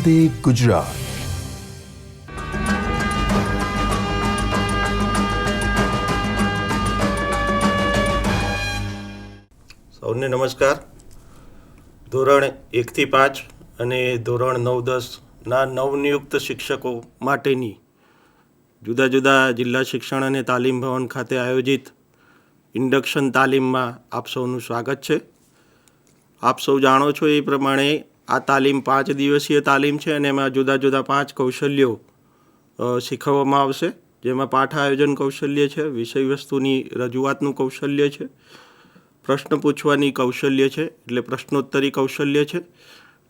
વંદે ગુજરાત. સૌને નમસ્કાર. ધોરણ 1 થી 5 અને ધોરણ 9-10ના નવનિયુક્ત શિક્ષકો માટેની જુદા જુદા જિલ્લા શિક્ષણ અને તાલીમ ભવન ખાતે આયોજિત ઇન્ડક્શન તાલીમમાં આપ સૌનું સ્વાગત છે. આપ સૌ જાણો છો એ પ્રમાણે આ તાલીમ 5 દિવસીય તાલીમ છે અને એમાં જુદા જુદા 5 કૌશલ્યો શીખવવામાં આવશે, જેમાં પાઠ આયોજન કૌશલ્ય છે, વિષય વસ્તુની રજૂઆતનું કૌશલ્ય છે, પ્રશ્ન પૂછવાની કૌશલ્ય છે એટલે પ્રશ્નોત્તરી કૌશલ્ય છે,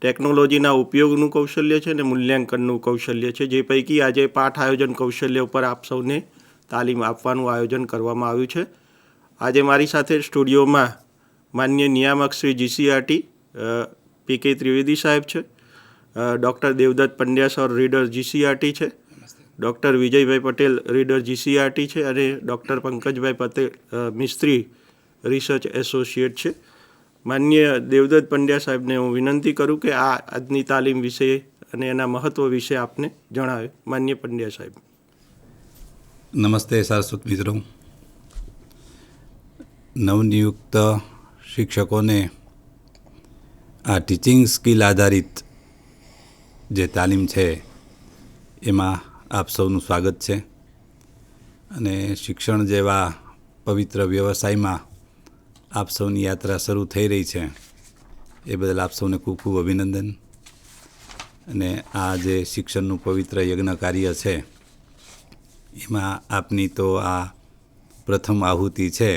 ટેકનોલોજીના ઉપયોગનું કૌશલ્ય છે અને મૂલ્યાંકનનું કૌશલ્ય છે. જે પૈકી આજે પાઠ આયોજન કૌશલ્ય ઉપર આપ સૌને તાલીમ આપવાનું આયોજન કરવામાં આવ્યું છે. આજે મારી સાથે સ્ટુડિયોમાં માન્ય નિયામક શ્રી GCRT PK ત્રિવેદી સાહેબ છે, doctor Devdatt Pandya sir reader GCRT છે, doctor Vijaybhai Patel reader GCRT છે અને ડૉક્ટર પંકજભાઈ પટેલ મિસ્ત્રી રિસર્ચ એસોસિએટ છે. માન્ય દેવદત્ત પંડ્યા સાહેબને હું વિનંતી કરું કે આ આજની તાલીમ વિશે અને એના મહત્ત્વ વિશે આપને જણાવે. માન્ય પંડ્યા સાહેબ. નમસ્તે સારસ્વત મિત્રો. નવનિયુક્ત શિક્ષકોને આ ટીચિંગ સ્કિલ આધારિત જે તાલીમ છે એમાં આપ સૌનું સ્વાગત છે. અને શિક્ષણ જેવા પવિત્ર વ્યવસાયમાં આપ સૌની યાત્રા શરૂ થઈ રહી છે એ બદલ આપ સૌને ખૂબ ખૂબ અભિનંદન. અને આ જે શિક્ષણનું પવિત્ર યજ્ઞ કાર્ય છે એમાં આપની તો આ પ્રથમ આહુતિ છે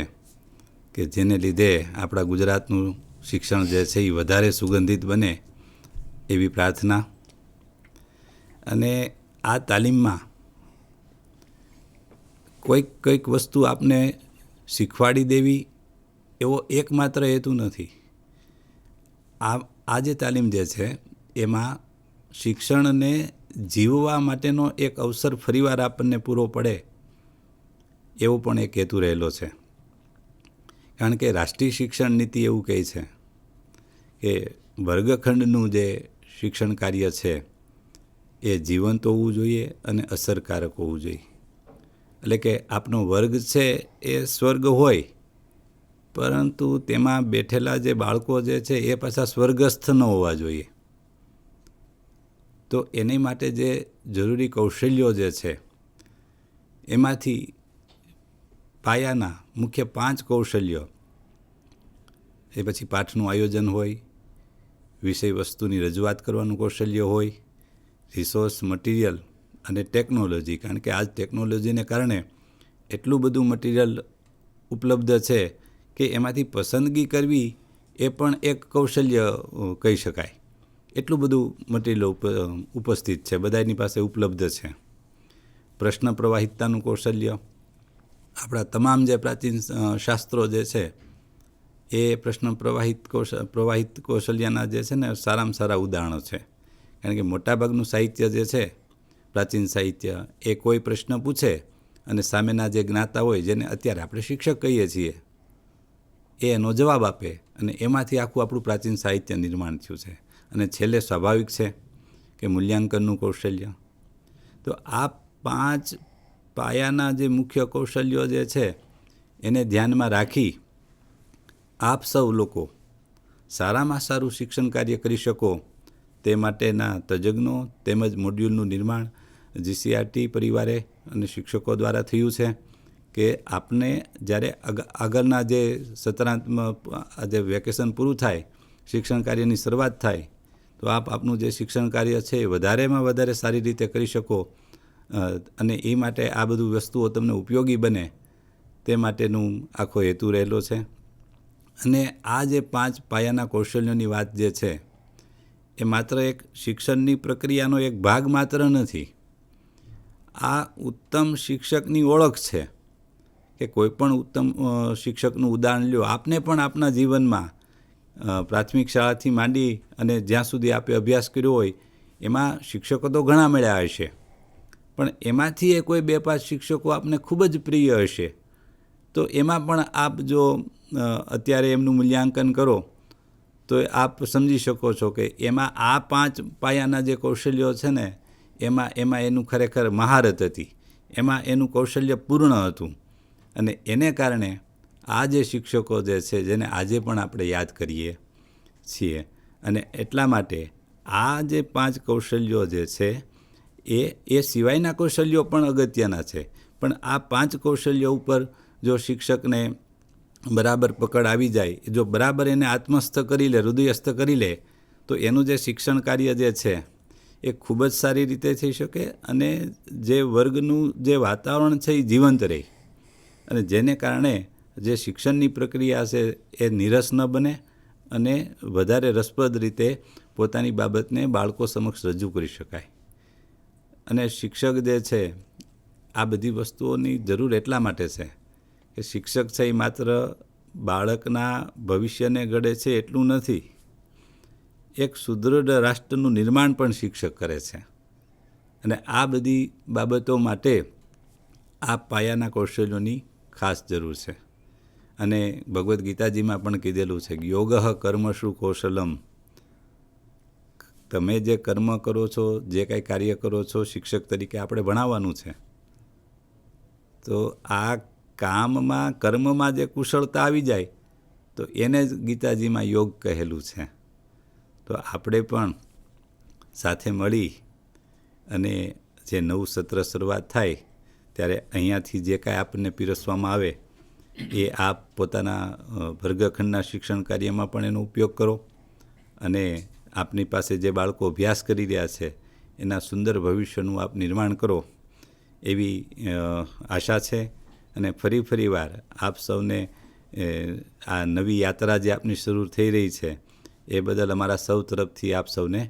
કે જેને લીધે આપણા ગુજરાતનું શિક્ષણ જે છે એ વધારે સુગંધિત બને એવી પ્રાર્થના. અને આ તાલીમમાં કોઈક વસ્તુ આપને શીખવાડી દેવી એવો એકમાત્ર હેતુ નથી. આ જે તાલીમ જે છે એમાં શિક્ષણને જીવવા માટેનો એક અવસર ફરીવાર આપણને પૂરો પડે એવો પણ એક હેતુ રહેલો છે. કારણ કે રાષ્ટ્રીય શિક્ષણ નીતિ એવું કહે છે કે વર્ગખંડનું જે શિક્ષણ કાર્ય છે એ જીવંત હોવું જોઈએ અને અસરકારક હોવું જોઈએ. એટલે કે આપનો વર્ગ છે એ સ્વર્ગ હોય પરંતુ તેમાં બેઠેલા જે બાળકો જે છે એ પાછા સ્વર્ગસ્થ ન હોવા જોઈએ. તો એની માટે જે જરૂરી કૌશલ્યો જે છે એમાંથી પાયાના મુખ્ય 5 કૌશલ્યો, એ પછી પાઠનું આયોજન હોય, વિષય વસ્તુની રજૂઆત કરવાનું કૌશલ્ય હોય, રિસોર્સ મટીરિયલ અને ટેકનોલોજી. કારણ કે આજ ટેકનોલોજીને કારણે એટલું બધું મટીરિયલ ઉપલબ્ધ છે કે એમાંથી પસંદગી કરવી એ પણ એક કૌશલ્ય કહી શકાય. એટલું બધું મટીરિયલ ઉપસ્થિત છે, બધાની પાસે ઉપલબ્ધ છે. પ્રશ્ન પ્રવાહિતતાનું કૌશલ્ય, આપણા તમામ જે પ્રાચીન શાસ્ત્રો જે છે એ પ્રશ્ન પ્રવાહિત કૌશલ્યના જે છે ને સારામાં સારા ઉદાહરણો છે. કારણ કે મોટાભાગનું સાહિત્ય જે છે પ્રાચીન સાહિત્ય એ કોઈ પ્રશ્ન પૂછે અને સામેના જે જ્ઞાતા હોય, જેને અત્યારે આપણે શિક્ષક કહીએ છીએ, એ એનો જવાબ આપે અને એમાંથી આખું આપણું પ્રાચીન સાહિત્ય નિર્માણ થયું છે. અને છેલ્લે સ્વાભાવિક છે કે મૂલ્યાંકનનું કૌશલ્ય. તો આ 5 પાયાના જે મુખ્ય કૌશલ્યો જે છે એને ધ્યાનમાં રાખી આપ સૌ લોકો સારામાં સારું શિક્ષણ કાર્ય કરી શકો તે માટેના તજજ્ઞો તેમજ મોડ્યુલનું નિર્માણ GCRT પરિવારે અને શિક્ષકો દ્વારા થયું છે. કે આપને જ્યારે આગળના જે સત્રાંતમાં જે વેકેશન પૂરું થાય, શિક્ષણ કાર્યની શરૂઆત થાય, તો આપનું જે શિક્ષણ કાર્ય છે એ વધારેમાં વધારે સારી રીતે કરી શકો અને એ માટે આ બધું વસ્તુઓ તમને ઉપયોગી બને તે માટેનું આખો હેતુ રહેલો છે. અને આ જે 5 પાયાના કૌશલ્યોની વાત જે છે એ માત્ર એક શિક્ષણની પ્રક્રિયાનો એક ભાગ માત્ર નથી. આ ઉત્તમ શિક્ષકની ઓળખ છે કે કોઈ પણ ઉત્તમ શિક્ષકનું ઉદાહરણ લ્યો. આપને પણ આપના જીવનમાં પ્રાથમિક શાળાથી માંડી અને જ્યાં સુધી આપે અભ્યાસ કર્યો હોય એમાં શિક્ષકો તો ઘણા મળ્યા હશે, પણ એમાંથી એ કોઈ 2-5 શિક્ષકો આપને ખૂબ જ પ્રિય હશે. તો એમાં પણ આપ જો અત્યારે એમનું મૂલ્યાંકન કરો તો તો આપ સમજી શકો છો કે એમાં આ 5 પાયાના જે કૌશલ્યો છે ને એમાં એનું ખરેખર મહારત હતી, એમાં એનું કૌશલ્ય પૂર્ણ હતું. અને એને કારણે આ જે શિક્ષકો જે છે જેને આજે પણ આપણે યાદ કરીએ છીએ. અને એટલા માટે આ જે 5 કૌશલ્યો જે છે એ સિવાયના કૌશલ્યો પણ અગત્યના છે, પણ આ 5 કૌશલ્યો ઉપર જો શિક્ષકને બરાબર પકડ આવી જાય, જો બરાબર એને આત્મસ્થ કરી લે, હૃદયસ્થ કરી લે, તો એનું જે શિક્ષણ કાર્ય જે છે એ ખૂબ જ સારી રીતે થઈ શકે અને જે વર્ગનું જે વાતાવરણ છે એ જીવંત રહે અને જેને કારણે જે શિક્ષણની પ્રક્રિયા છે એ નીરસ ન બને અને વધારે રસપ્રદ રીતે પોતાની બાબતને બાળકો સમક્ષ રજૂ કરી શકાય. અને શિક્ષક જે છે આ બધી વસ્તુઓની જરૂર એટલા માટે છે કે શિક્ષક છે એ માત્ર બાળકના ભવિષ્યને ઘડે છે એટલું નથી, એક સુદૃઢ રાષ્ટ્રનું નિર્માણ પણ શિક્ષક કરે છે. અને આ બધી બાબતો માટે આ પાયાના કૌશલ્યોની ખાસ જરૂર છે. અને ભગવદ્ ગીતાજીમાં પણ કીધેલું છે કે યોગઃ કર્મશુ કૌશલમ. તમે જે કર્મ કરો છો, જે કાંઈ કાર્ય કરો છો, શિક્ષક તરીકે આપણે ભણાવવાનું છે, તો આ કામમાં કર્મમાં જે કુશળતા આવી જાય તો એને જ ગીતાજીમાં યોગ કહેલું છે. તો આપણે પણ સાથે મળી અને જે નવું સત્ર શરૂઆત થાય ત્યારે અહીંયાથી જે કાંઈ આપણને પીરસવામાં આવે એ આપ પોતાના વર્ગખંડના શિક્ષણ કાર્યમાં પણ એનો ઉપયોગ કરો અને આપની પાસે જે બાળકો અભ્યાસ કરી રહ્યા છે એના સુંદર ભવિષ્યનું આપ નિર્માણ કરો એવી આશા છે. અને ફરી વાર આપ સૌને આ નવી યાત્રા જે આપની શરૂ થઈ રહી છે એ બદલ અમારા સૌ તરફથી આપ સૌને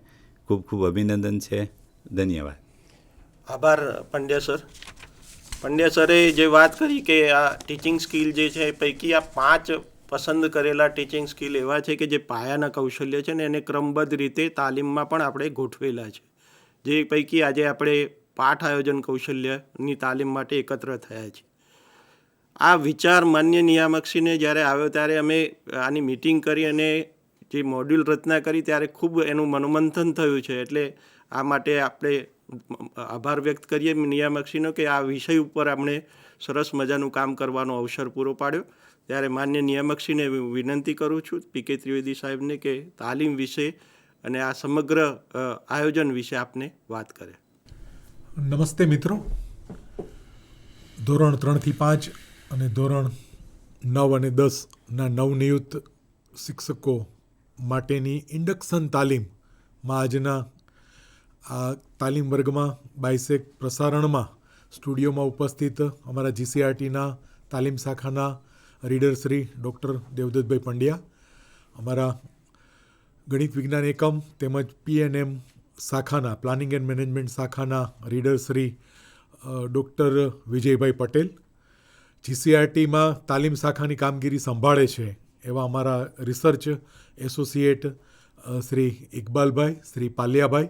ખૂબ ખૂબ અભિનંદન છે. ધન્યવાદ. આભાર પંડ્યા સર. પંડ્યા સરે જે વાત કરી કે આ ટીચિંગ સ્કિલ જે છે એ પૈકી આ 5 પસંદ કરેલા ટીચિંગ સ્કિલ એવા છે કે જે પાયાના કૌશલ્ય છે ને એને ક્રમબદ્ધ રીતે તાલીમમાં પણ આપણે ગોઠવેલા છે, જે પૈકી આજે આપણે પાઠ આયોજન કૌશલ્યની તાલીમ માટે એકત્ર થયા છે. આ વિચાર માન્ય નિયામકશ્રીને જ્યારે આવ્યો ત્યારે અમે આની મિટિંગ કરી અને જે મોડ્યુલ રચના કરી ત્યારે ખૂબ એનું મનોમંથન થયું છે. એટલે આ માટે આપણે આભાર વ્યક્ત કરીએ નિયામકશ્રીનો કે આ વિષય ઉપર આપણે સરસ મજાનું કામ કરવાનો અવસર પૂરો પાડ્યો. ત્યારે માન્ય નિયામકશ્રીને વિનંતી કરું છું પી.કે. ત્રિવેદી સાહેબને કે તાલીમ વિશે અને આ સમગ્ર આયોજન વિશે આપને વાત કરે. નમસ્તે મિત્રો. ધોરણ 3 થી 5 અને ધોરણ 9 અને 10ના નવનિયુક્ત શિક્ષકો માટેની ઇન્ડક્શન તાલીમમાં આજના આ તાલીમ વર્ગમાં બાયસેક પ્રસારણમાં સ્ટુડિયોમાં ઉપસ્થિત અમારા GCRTના તાલીમ શાખાના રીડર શ્રી ડૉક્ટર દેવદત્તભાઈ પંડ્યા, અમારા ગણિત વિજ્ઞાન એકમ તેમજ PNM શાખાના પ્લાનિંગ એન્ડ મેનેજમેન્ટ શાખાના રીડર શ્રી ડૉક્ટર વિજયભાઈ પટેલ, GCRTમાં તાલીમ શાખાની કામગીરી સંભાળે છે એવા અમારા રિસર્ચ એસોસિએટ શ્રી ઇકબાલભાઈ, શ્રી પાલિયાભાઈ,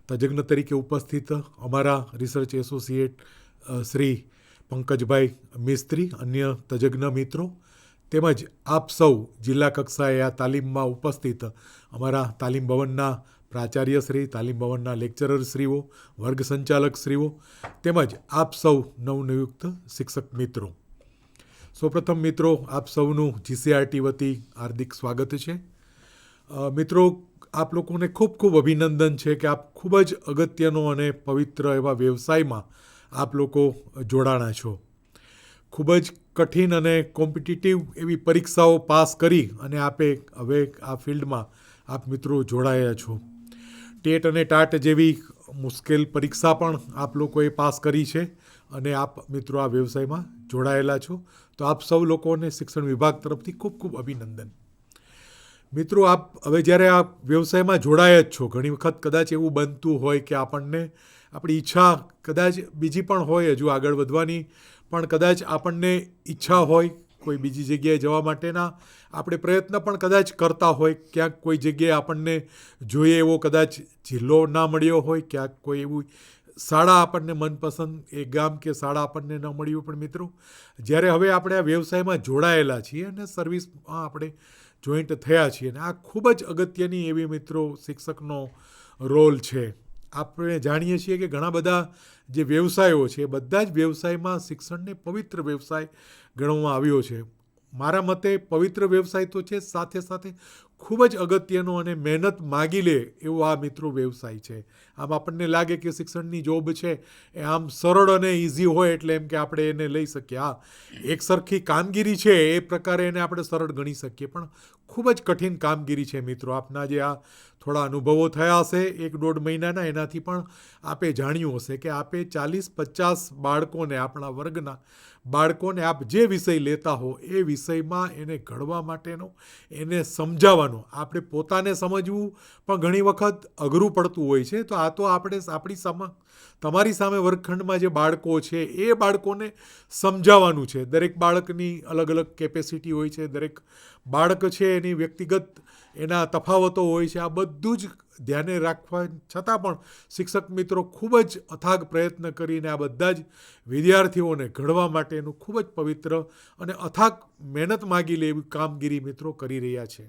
તજજ્ઞ તરીકે ઉપસ્થિત અમારા રિસર્ચ એસોસિએટ શ્રી પંકજભાઈ મિસ્ત્રી, અન્ય તજજ્ઞ મિત્રો, તેમજ આપ સૌ જિલ્લા કક્ષાએ આ તાલીમમાં ઉપસ્થિત અમારા તાલીમ ભવનના પ્રાચાર્યશ્રી, તાલીમ ભવનના લેક્ચરરશ્રીઓ, વર્ગ સંચાલકશ્રીઓ, તેમજ આપ સૌ નવનિયુક્ત શિક્ષક મિત્રો. સૌપ્રથમ મિત્રો આપ સૌનું GCRT વતી હાર્દિક સ્વાગત છે. મિત્રો આપ લોકોને ખૂબ ખૂબ અભિનંદન છે કે આપ ખૂબ જ અગત્યનો અને પવિત્ર એવા વ્યવસાયમાં આપ લોકો જોડાણા છો. ખૂબ જ કઠિન અને કોમ્પિટિટિવ એવી પરીક્ષાઓ પાસ કરી અને આપે હવે આ ફિલ્ડમાં આપ મિત્રો જોડાયા છો. ટેટ અને ટાટ જેવી મુશ્કેલ પરીક્ષા પણ આપ લોકોએ પાસ કરી છે અને આપ મિત્રો આ વ્યવસાયમાં જોડાયેલા છો. તો આપ સૌ લોકોને શિક્ષણ વિભાગ તરફથી ખૂબ ખૂબ અભિનંદન. મિત્રો આપ હવે જ્યારે આ વ્યવસાયમાં જોડાયા જ છો, ઘણી વખત કદાચ એવું બનતું હોય કે આપણને આપણી ઈચ્છા કદાચ બીજી પણ હોય હજુ આગળ વધવાની, પણ કદાચ આપણને ઈચ્છા હોય કોઈ બીજી જગ્યાએ જવા માટેના, આપણે પ્રયત્ન પણ કદાચ કરતા હોય, ક્યાંક કોઈ જગ્યાએ આપણને જોઈએ એવો કદાચ જિલ્લો ના મળ્યો હોય, ક્યાંક કોઈ એવું શાળા આપણને મનપસંદ એ ગામ કે શાળા આપણને ન મળી હોય, પણ મિત્રો જ્યારે હવે આપણે આ વ્યવસાયમાં જોડાયેલા છીએ અને સર્વિસમાં આપણે જોઈન્ટ થયા છીએ. અને આ ખૂબ જ અગત્યની એવી મિત્રો શિક્ષકનો રોલ છે. આપણે જાણીએ છીએ કે ઘણા બધા જે વ્યવસાયો છે એ બધા જ વ્યવસાયમાં શિક્ષણને પવિત્ર વ્યવસાય ગણવામાં આવ્યો છે. મારા મતે પવિત્ર વ્યવસાય તો છે, સાથે સાથે ખૂબ જ અગત્યનો અને મહેનત માગી લે એવો આ મિત્રો વ્યવસાય છે. આમ આપણને લાગે કે શિક્ષણની જોબ છે એ આમ સરળ અને ઇઝી હોય એટલે એમ કે આપણે એને લઈ શકીએ. હા, એક સરખી કામગીરી છે એ પ્રકારે એને આપણે સરળ ગણી શકીએ, પણ ખૂબ જ કઠિન કામગીરી છે મિત્રો. આપના જે આ થોડા અનુભવો થયા હશે 1-1.5 મહિનાના, એનાથી પણ આપે જાણ્યું હશે કે આપે 40-50 બાળકોને, આપણા વર્ગના બાળકોને આપ જે વિષય લેતા હો એ વિષયમાં એને ઘડવા માટેનો, એને સમજાવવાનો, આપણે પોતાને સમજવું પણ ઘણી વખત અઘરું પડતું હોય છે. તો આ તો આપણે આપણી સામે, તમારી સામે વર્ગખંડમાં જે બાળકો છે એ બાળકોને સમજાવવાનું છે. દરેક બાળકની અલગ અલગ કેપેસિટી હોય છે, દરેક બાળક છે એની વ્યક્તિગત એના તફાવતો હોય છે. આ બધું જ ધ્યાને રાખવા છતાં પણ શિક્ષક મિત્રો ખૂબ જ અથાગ પ્રયત્ન કરીને આ બધા જ વિદ્યાર્થીઓને ઘડવા માટેનું ખૂબ જ પવિત્ર અને અથાગ મહેનત માગી લે એવી કામગીરી મિત્રો કરી રહ્યા છે.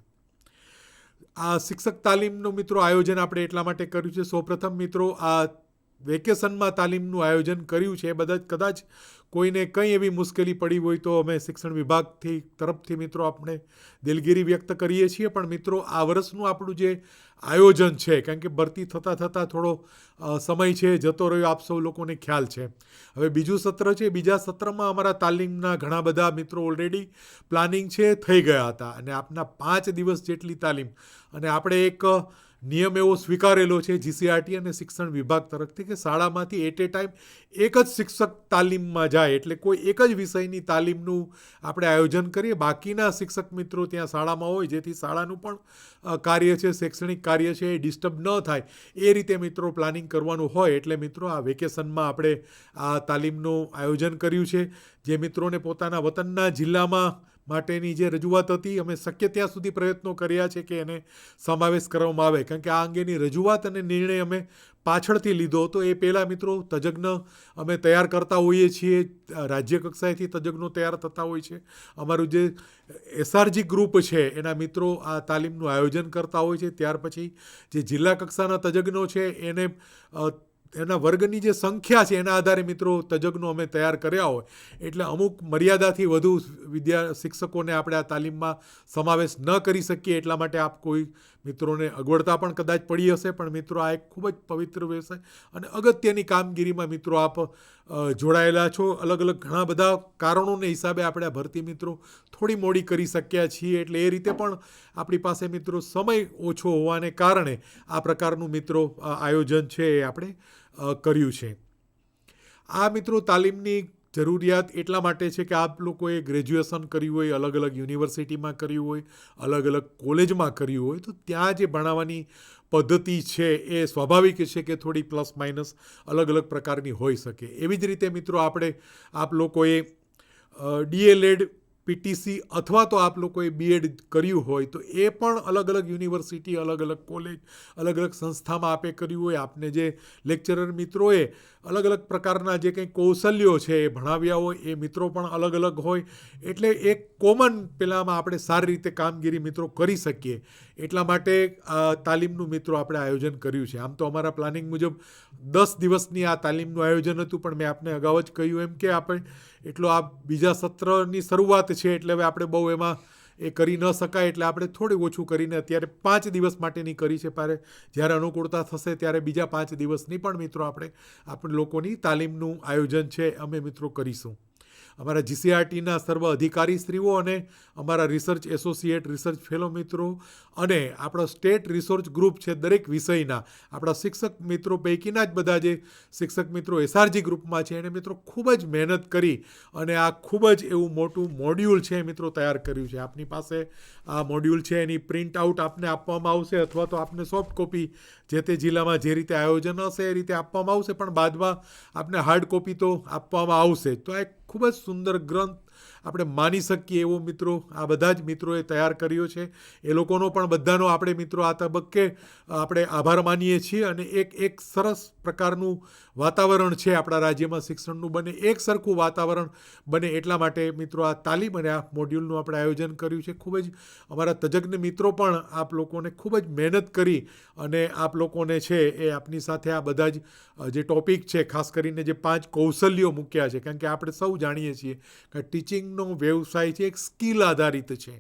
આ શિક્ષક તાલીમનું મિત્રો આયોજન આપણે એટલા માટે કર્યું છે. સૌપ્રથમ મિત્રો આ વેકેશનમાં તાલીમનું આયોજન કર્યું છે. એ બધા જ કદાચ કોઈને કંઈ એવી મુશ્કેલી પડી હોય તો અમે શિક્ષણ વિભાગથી તરફથી મિત્રો આપણે દિલગીરી વ્યક્ત કરીએ છીએ. પણ મિત્રો આ વર્ષનું આપણું જે આયોજન છે, કારણ કે ભરતી થતાં થોડો સમય છે જતો રહ્યો, આપ સૌ લોકોને ખ્યાલ છે. હવે બીજું સત્ર છે, બીજા સત્રમાં અમારા તાલીમના ઘણા બધા મિત્રો ઓલરેડી પ્લાનિંગ છે થઈ ગયા હતા, અને આપના 5 દિવસ જેટલી તાલીમ, અને આપણે એક નિયમ એવો સ્વીકારેલો છે જીસીઆરટી અને શિક્ષણ વિભાગ તરફથી કે શાળામાંથી એટ એ ટાઈમ એક જ શિક્ષક તાલીમમાં જાય, એટલે કોઈ એક જ વિષયની તાલીમનું આપણે આયોજન કરીએ. બાકીના શિક્ષક મિત્રો ત્યાં શાળામાં હોય, જેથી શાળાનું પણ કાર્ય છે, શૈક્ષણિક કાર્ય છે એ ડિસ્ટર્બ ન થાય એ રીતે મિત્રો પ્લાનિંગ કરવાનું હોય. એટલે મિત્રો આ વેકેશનમાં આપણે આ તાલીમનું આયોજન કર્યું છે. જે મિત્રોને પોતાના વતનના જિલ્લામાં માટેની જે રજૂઆત હતી, અમે શક્ય ત્યાં સુધી પ્રયત્નો કર્યા છે કે એને સમાવેશ કરવામાં આવે, કારણ કે આ અંગેની રજૂઆત અને નિર્ણય અમે પાછળથી લીધો હતો. એ પહેલાં મિત્રો તજજ્ઞ અમે તૈયાર કરતા હોઈએ છીએ, રાજ્ય કક્ષાએથી તજજ્ઞો તૈયાર થતા હોય છે. અમારું જે એસઆરજી ગ્રુપ છે એના મિત્રો આ તાલીમનું આયોજન કરતા હોય છે. ત્યાર પછી જે જિલ્લા કક્ષાના તજજ્ઞો છે એને એના વર્ગની જે સંખ્યા છે એના આધારે મિત્રો તજજ્ઞો અમે તૈયાર કર્યા હોય, એટલે અમુક મર્યાદાથી વધુ શિક્ષકોને આપણે આ તાલીમમાં સમાવેશ ન કરી શકીએ. એટલા માટે આપ કોઈ મિત્રોને અગવડતા પણ કદાચ પડી હશે, પણ મિત્રો આ એક ખૂબ જ પવિત્ર વ્યવસાય અને અગત્યની કામગીરીમાં મિત્રો આપ જોડાયેલા છો. અલગ અલગ ઘણા બધા કારણોને હિસાબે આપણે આ ભરતી મિત્રો થોડી મોડી કરી શક્યા છીએ, એટલે એ રીતે પણ આપણી પાસે મિત્રો સમય ઓછો હોવાને કારણે આ પ્રકારનું મિત્રો આયોજન છે એ આપણે કર્યું છે. આ મિત્રો તાલીમની જરૂરિયાત એટલા માટે છે કે આપ લોકોએ ગ્રેજ્યુએશન કર્યું હોય, અલગ અલગ યુનિવર્સિટીમાં કર્યું હોય, અલગ અલગ કોલેજમાં કર્યું હોય, તો ત્યાં જે ભણાવવાની પદ્ધતિ છે એ સ્વાભાવિક છે કે થોડી પ્લસ માઇનસ અલગ અલગ પ્રકારની હોઈ શકે. એવી જ રીતે મિત્રો આપ લોકોએ ડીએલએડ, પીટીસી અથવા તો આપ લોકોએ બીએડ કર્યું હોય તો એ પણ અલગ અલગ યુનિવર્સિટી, અલગ અલગ કોલેજ, અલગ અલગ સંસ્થામાં આપે કર્યું હોય. આપને જે લેક્ચરર મિત્રોએ અલગ અલગ પ્રકારના જે કંઈ કૌશલ્યો છે એ ભણાવ્યા હોય એ મિત્રો પણ અલગ અલગ હોય, એટલે એક કોમન પેલામાં આપણે સારી રીતે કામગીરી મિત્રો કરી શકીએ. એટલા માટે આ તાલીમનું મિત્રો આપણે આયોજન કર્યું છે. આમ તો અમારા પ્લાનિંગ મુજબ 10 દિવસની આ તાલીમનું આયોજન હતું, પણ મેં આપને અગાઉ જ કહ્યું એમ કે આપણે એટલો આ બીજા સત્રની શરૂઆત છે, એટલે હવે આપણે બહુ એમાં એ કરી ન શકાય, એટલે આપણે થોડું ઓછું કરીને અત્યારે 5 દિવસ માટેની કરી છે. જ્યારે અનુકૂળતા થશે ત્યારે બીજા 5 દિવસની પણ મિત્રો આપણે લોકોની તાલીમનું આયોજન છે અમે મિત્રો કરીશું. અમારા જીસીઆરટીના સર્વ અધિકારીશ્રીઓ અને અમારા રિસર્ચ એસોસિએટ, રિસર્ચ ફેલો મિત્રો અને આપણો સ્ટેટ રિસોર્ચ ગ્રુપ છે, દરેક વિષયના આપણા શિક્ષક મિત્રો પૈકીના જ બધા જે શિક્ષક મિત્રો એસઆરજી ગ્રુપમાં છે એને મિત્રો ખૂબ જ મહેનત કરી અને આ ખૂબ જ એવું મોટું મોડ્યુલ છે મિત્રો તૈયાર કર્યું છે. આપની પાસે આ મોડ્યુલ છે, એની પ્રિન્ટ આઉટ આપને આપવામાં આવશે, અથવા તો આપને સોફ્ટ કોપી જે તે જિલ્લામાં જે રીતે આયોજન હશે એ રીતે આપવામાં આવશે, પણ બાદમાં આપને હાર્ડ કોપી તો આપવામાં આવશે. તો આ એક ખૂબ જ સુંદર ગ્રંથ આપણે માની શકીએ એવો મિત્રો આ બધા જ મિત્રોએ તૈયાર કર્યો છે. એ લોકોનો પણ બધાનો આપણે મિત્રો આ તબક્કે આપણે આભાર માનીએ છીએ. અને એક સરસ પ્રકારનું વાતાવરણ છે આપણા રાજ્યમાં શિક્ષણનું બને, એક સરખું વાતાવરણ બને એટલા માટે મિત્રો આ તાલીમ અને આ મોડ્યુલનું આપણે આયોજન કર્યું છે. ખૂબ જ અમારા તજજ્ઞ મિત્રો પણ આપ લોકોને ખૂબ જ મહેનત કરી અને આપ લોકોને છે એ આપની સાથે આ બધા જ જે ટોપિક છે, ખાસ કરીને જે 5 કૌશલ્યો મૂક્યા છે, કારણ કે આપણે સૌ જાણીએ છીએ કે ટીચિંગનો વ્યવસાય છે એક સ્કિલ આધારિત છે.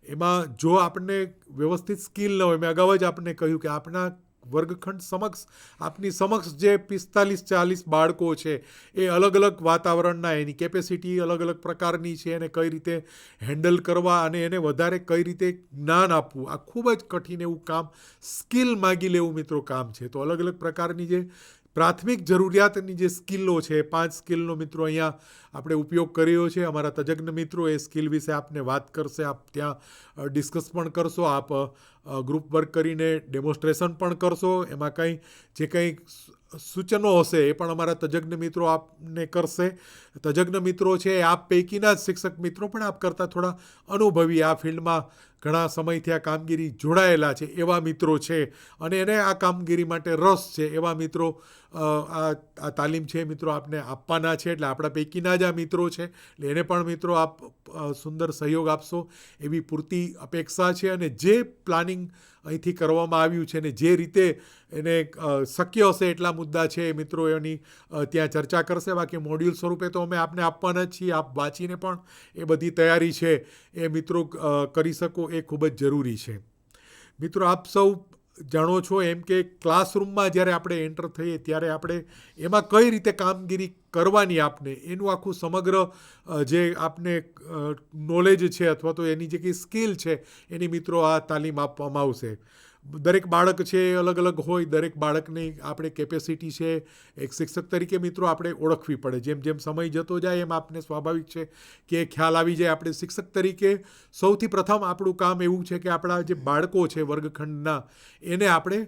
એમાં જો આપણને વ્યવસ્થિત સ્કિલ ન હોય, મેં અગાઉ જ આપને કહ્યું કે આપણા વર્ગખંડ સમક્ષ આપની સમક્ષ જે 45-40 બાળકો છે એ અલગ અલગ વાતાવરણના, એની કેપેસિટી અલગ અલગ પ્રકારની છે, એને કઈ રીતે હેન્ડલ કરવા અને એને વધારે કઈ રીતે જ્ઞાન આપવું, આ ખૂબ જ કઠિન એવું કામ, સ્કિલ માગી લેવું મિત્રો કામ છે. તો અલગ અલગ પ્રકારની જે પ્રાથમિક જરૂરિયાતની જે સ્કિલો છે, 5 સ્કિલનો મિત્રો અહીંયા આપણે ઉપયોગ કર્યો છે. અમારા તજજ્ઞ મિત્રો એ સ્કિલ વિશે આપને વાત કરશે, આપ ત્યાં ડિસ્કસ પણ કરશો, આપ ગ્રુપ વર્ક કરીને ડેમોન્સ્ટ્રેશન પણ કરશો. એમાં જે કંઈ સૂચનો હશે એ પણ અમારા તજજ્ઞ મિત્રો આપને કરશે. તજજ્ઞ મિત્રો છે આપ પૈકીના જ શિક્ષક મિત્રો, પણ આપ કરતાં થોડા અનુભવી, આ ફિલ્ડમાં ઘણા સમયથી આ કામગીરી જોડાયેલા છે એવા મિત્રો છે અને એને આ કામગીરી માટે રસ છે એવા મિત્રો આ તાલીમ છે મિત્રો આપને આપવાના છે. એટલે આપણા પૈકીના જ આ મિત્રો છે, એટલે એને પણ મિત્રો આપ સુંદર સહયોગ આપશો એવી પૂરતી અપેક્ષા છે. અને જે પ્લાનિંગ અહીંથી કરવામાં આવ્યું છે ને જે રીતે એને શક્ય હશે એટલા મુદ્દા છે એ મિત્રો એની ત્યાં ચર્ચા કરશે. બાકી મોડ્યુલ સ્વરૂપે તો અમે આપને આપવાના જ છીએ. આપ વાંચીને પણ એ બધી તૈયારી છે એ મિત્રો કરી શકો, એ ખૂબ જ જરૂરી છે. મિત્રો આપ સૌ જાણો છો એમ કે ક્લાસરૂમમાં જ્યારે આપણે એન્ટર થઈએ ત્યારે આપણે એમાં કઈ રીતે કામગીરી કરવાની, આપને એનું આખું સમગ્ર જે આપને નોલેજ છે અથવા તો એની જે કંઈ સ્કિલ છે એની મિત્રો આ તાલીમ આપવામાં આવશે. દરેક બાળક છે એ અલગ અલગ હોય, દરેક બાળકની આપણે કેપેસિટી છે એક શિક્ષક તરીકે મિત્રો આપણે ઓળખવી પડે. જેમ જેમ સમય જતો જાય એમ આપને સ્વાભાવિક છે કે ખ્યાલ આવી જાય. આપણે શિક્ષક તરીકે સૌથી પ્રથમ આપણું કામ એવું છે કે આપણા જે બાળકો છે વર્ગખંડના, એને આપણે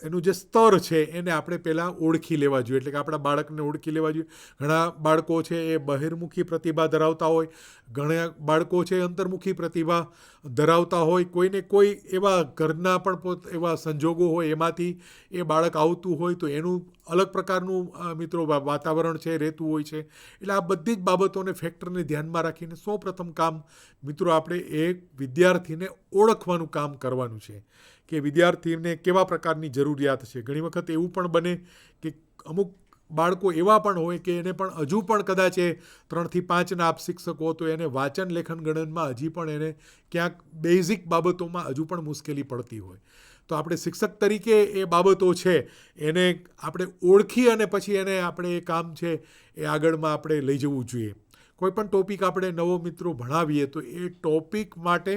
એનું જે સ્તર છે એને આપણે પહેલાં ઓળખી લેવા જોઈએ. એટલે કે આપણા બાળકને ઓળખી લેવા જોઈએ. ઘણા બાળકો છે એ બહિર્મુખી પ્રતિભા ધરાવતા હોય, ઘણા બાળકો છે અંતર્મુખી પ્રતિભા ધરાવતા હોય, કોઈને કોઈ એવા ઘરના પણ એવા સંજોગો હોય એમાંથી એ બાળક આવતું હોય તો એનું અલગ પ્રકારનું મિત્રો વાતાવરણ છે રહેતું હોય છે. એટલે આ બધી જ બાબતોને ફેક્ટરને ધ્યાનમાં રાખીને સૌપ્રથમ કામ મિત્રો આપણે એ વિદ્યાર્થીને ઓળખવાનું કામ કરવાનું છે કે વિદ્યાર્થીને કેવા પ્રકારની જરૂરિયાત છે. ઘણી વખત એવું પણ બને કે અમુક બાળકો એવા પણ હોય કે એને પણ હજુ પણ કદાચ એ 3 થી 5ના આપ શિક્ષકો તો એને વાંચન લેખન ગણનમાં હજી પણ એને ક્યાંક બેઝિક બાબતોમાં હજુ પણ મુશ્કેલી પડતી હોય. તો આપણે શિક્ષક તરીકે એ બાબતો છે એને આપણે ઓળખી અને પછી એને આપણે એ કામ છે એ આગળમાં આપણે લઈ જવું જોઈએ. કોઈ પણ ટોપિક આપણે નવો મિત્રો ભણાવીએ તો એ ટોપિક માટે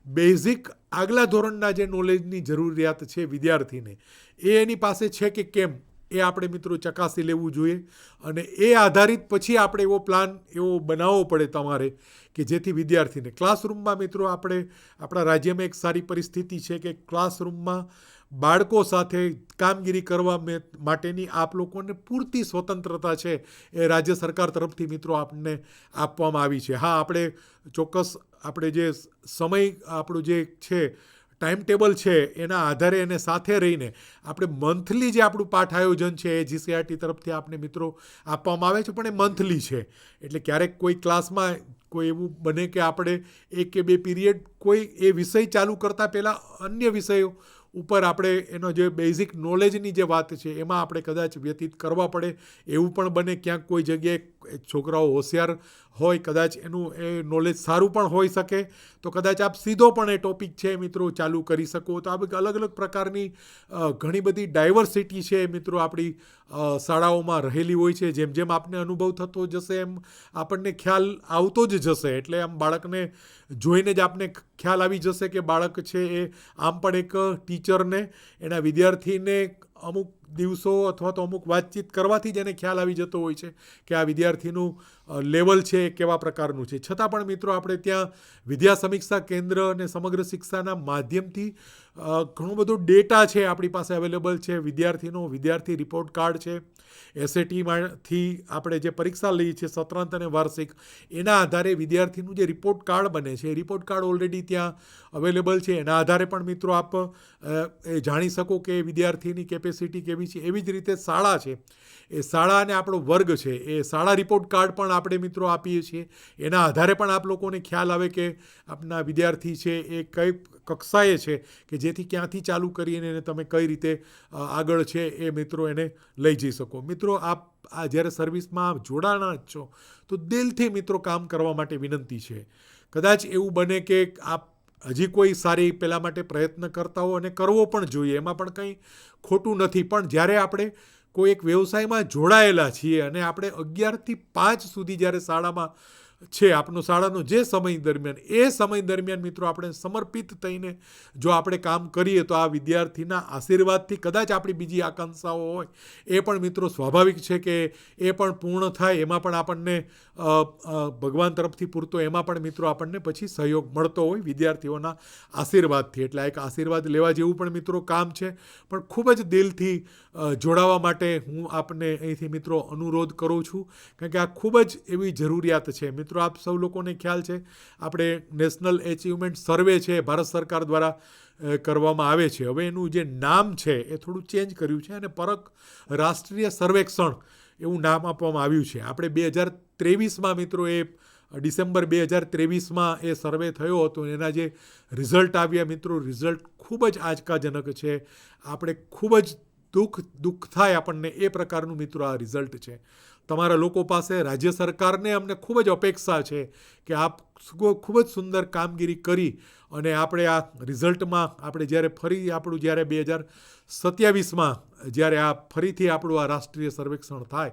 બેઝિક આગલા ધોરણના જે નોલેજની જરૂરિયાત છે વિદ્યાર્થીને, એ એની પાસે છે કે કેમ એ આપણે મિત્રો ચકાસી લેવું જોઈએ. અને એ આધારિત પછી આપણે એવો પ્લાન એવો બનાવવો પડે તમારે કે જેથી વિદ્યાર્થીને ક્લાસરૂમમાં મિત્રો આપણા રાજ્યમાં એક સારી પરિસ્થિતિ છે કે ક્લાસરૂમમાં બાળકો સાથે કામગીરી કરવા માટેની આપ લોકોને પૂરતી સ્વતંત્રતા છે એ રાજ્ય સરકાર તરફથી મિત્રો આપણને આપવામાં આવી છે. હા, આપણે ચોક્કસ આપણે જે સમય આપણું જે છે ટાઈમ ટેબલ છે એના આધારે એને સાથે રહીને આપણે મંથલી જે આપણું પાઠ આયોજન છે એ GCRT તરફથી આપને મિત્રો આપવામાં આવે છે, પણ એ મંથલી છે. એટલે ક્યારેક કોઈ ક્લાસમાં કોઈ એવું બને કે આપણે 1 કે 2 પીરિયડ કોઈ એ વિષય ચાલુ કરતાં પહેલાં અન્ય વિષયો ઉપર આપણે એનો જે બેઝિક નોલેજની જે વાત છે એમાં આપણે કદાચ વ્યતીત કરવા પડે એવું પણ બને. ક્યાંક કોઈ જગ્યાએ છોકરાઓ હોશિયાર હોય, કદાચ એનું એ નોલેજ સારું પણ હોઈ શકે, તો કદાચ આપ સીધો પણ એ ટોપિક છે મિત્રો ચાલુ કરી શકો. તો આ અલગ અલગ પ્રકારની ઘણી બધી ડાયવર્સિટી છે મિત્રો આપણી શાળાઓમાં રહેલી હોય છે. જેમ જેમ આપને અનુભવ થતો જશે એમ આપણને ખ્યાલ આવતો જ જશે. એટલે આમ બાળકને જોઈને જ આપને ખ્યાલ આવી જશે કે બાળક છે એ આમ પણ એક ટીચરને એના વિદ્યાર્થીને અમુક દિવસો અથવા તો અમુક વાતચીત કરવાથી જ એને ખ્યાલ આવી જતો હોય છે કે આ વિદ્યાર્થીનું લેવલ છે એ કેવા પ્રકારનું છે. છતાં પણ મિત્રો આપણે ત્યાં વિદ્યા સમીક્ષા કેન્દ્ર અને સમગ્ર શિક્ષાના માધ્યમથી ઘણો બધો ડેટા છે આપણી પાસે અવેલેબલ છે. વિદ્યાર્થી રિપોર્ટ કાર્ડ છે, એસએટીમાંથી આપણે જે પરીક્ષા લઈએ છીએ સત્રાંત અને વાર્ષિક, એના આધારે વિદ્યાર્થીનું જે રિપોર્ટ કાર્ડ બને છે એ રિપોર્ટ કાર્ડ ઓલરેડી ત્યાં અવેલેબલ છે. એના આધારે પણ મિત્રો આપ એ જાણી શકો કે વિદ્યાર્થીની કેપેસિટી કેવી છે. એવી જ રીતે શાળા છે, એ શાળા અને આપણો વર્ગ છે એ શાળા રિપોર્ટ કાર્ડ પણ આપણે મિત્રો આપીએ છીએ. એના આધારે પણ આપ લોકોને ખ્યાલ આવે કે આપના વિદ્યાર્થી છે એ કઈ કક્ષાએ છે, કે જેથી ક્યાંથી ચાલુ કરીને એને તમે કઈ રીતે આગળ છે એ મિત્રો એને લઈ જઈ શકો. મિત્રો આપ આ જ્યારે સર્વિસમાં જોડાણા જ છો તો દિલથી મિત્રો કામ કરવા માટે વિનંતી છે. કદાચ એવું બને કે આપ હજી કોઈ સારી પહેલાં માટે પ્રયત્ન કરતા હો, અને કરવો પણ જોઈએ, એમાં પણ કંઈ ખોટું નથી. પણ જ્યારે આપણે કોઈ એક વ્યવસાયમાં જોડાયેલા છીએ અને આપણે 11 થી 5 સુધી જ્યારે શાળામાં છે, આપનો શાળાનો જે સમય દરમિયાન, એ સમય દરમિયાન મિત્રો આપણે સમર્પિત થઈને જો આપણે કામ કરીએ તો આ વિદ્યાર્થીના આશીર્વાદથી કદાચ આપણી બીજી આકાંક્ષાઓ હોય એ પણ મિત્રો સ્વાભાવિક છે કે એ પણ પૂર્ણ થાય. એમાં પણ આપણને ભગવાન તરફથી પૂરતો એમાં પણ મિત્રો આપણને પછી સહયોગ મળતો હોય વિદ્યાર્થીઓના આશીર્વાદથી. એટલે એક આશીર્વાદ લેવા જેવું પણ મિત્રો કામ છે. પણ ખૂબ જ દિલથી જોડાવા માટે હું આપને અહીંથી મિત્રો અનુરોધ કરું છું, કારણ કે આ ખૂબ જ એવી જરૂરિયાત છે. મિત્રો આપ સૌ લોકોને ખ્યાલ છે આપણે નેશનલ એચિવમેન્ટ સર્વે છે ભારત સરકાર દ્વારા કરવામાં આવે છે. હવે એનું જે નામ છે એ થોડું ચેન્જ કર્યું છે અને પરખ રાષ્ટ્રીય સર્વેક્ષણ એવું નામ આપવામાં આવ્યું છે. આપણે 2023માં મિત્રો એ ડિસેમ્બર 2023માં એ સર્વે થયો હતો. એના જે રિઝલ્ટ આવ્યા મિત્રો, રિઝલ્ટ ખૂબ જ આંચકાજનક છે. આપણે ખૂબ જ દુઃખ થાય આપણને એ પ્રકારનું મિત્રો આ રિઝલ્ટ છે. તમારા લોકો પાસે રાજ્ય સરકારને અમને ખૂબ જ અપેક્ષા છે કે આપ ખૂબ જ સુંદર કામગીરી કરી અને આપણે આ રિઝલ્ટમાં આપણે જ્યારે ફરી આપણું જ્યારે 2027માં જ્યારે આ ફરીથી આપણું આ રાષ્ટ્રીય સર્વેક્ષણ થાય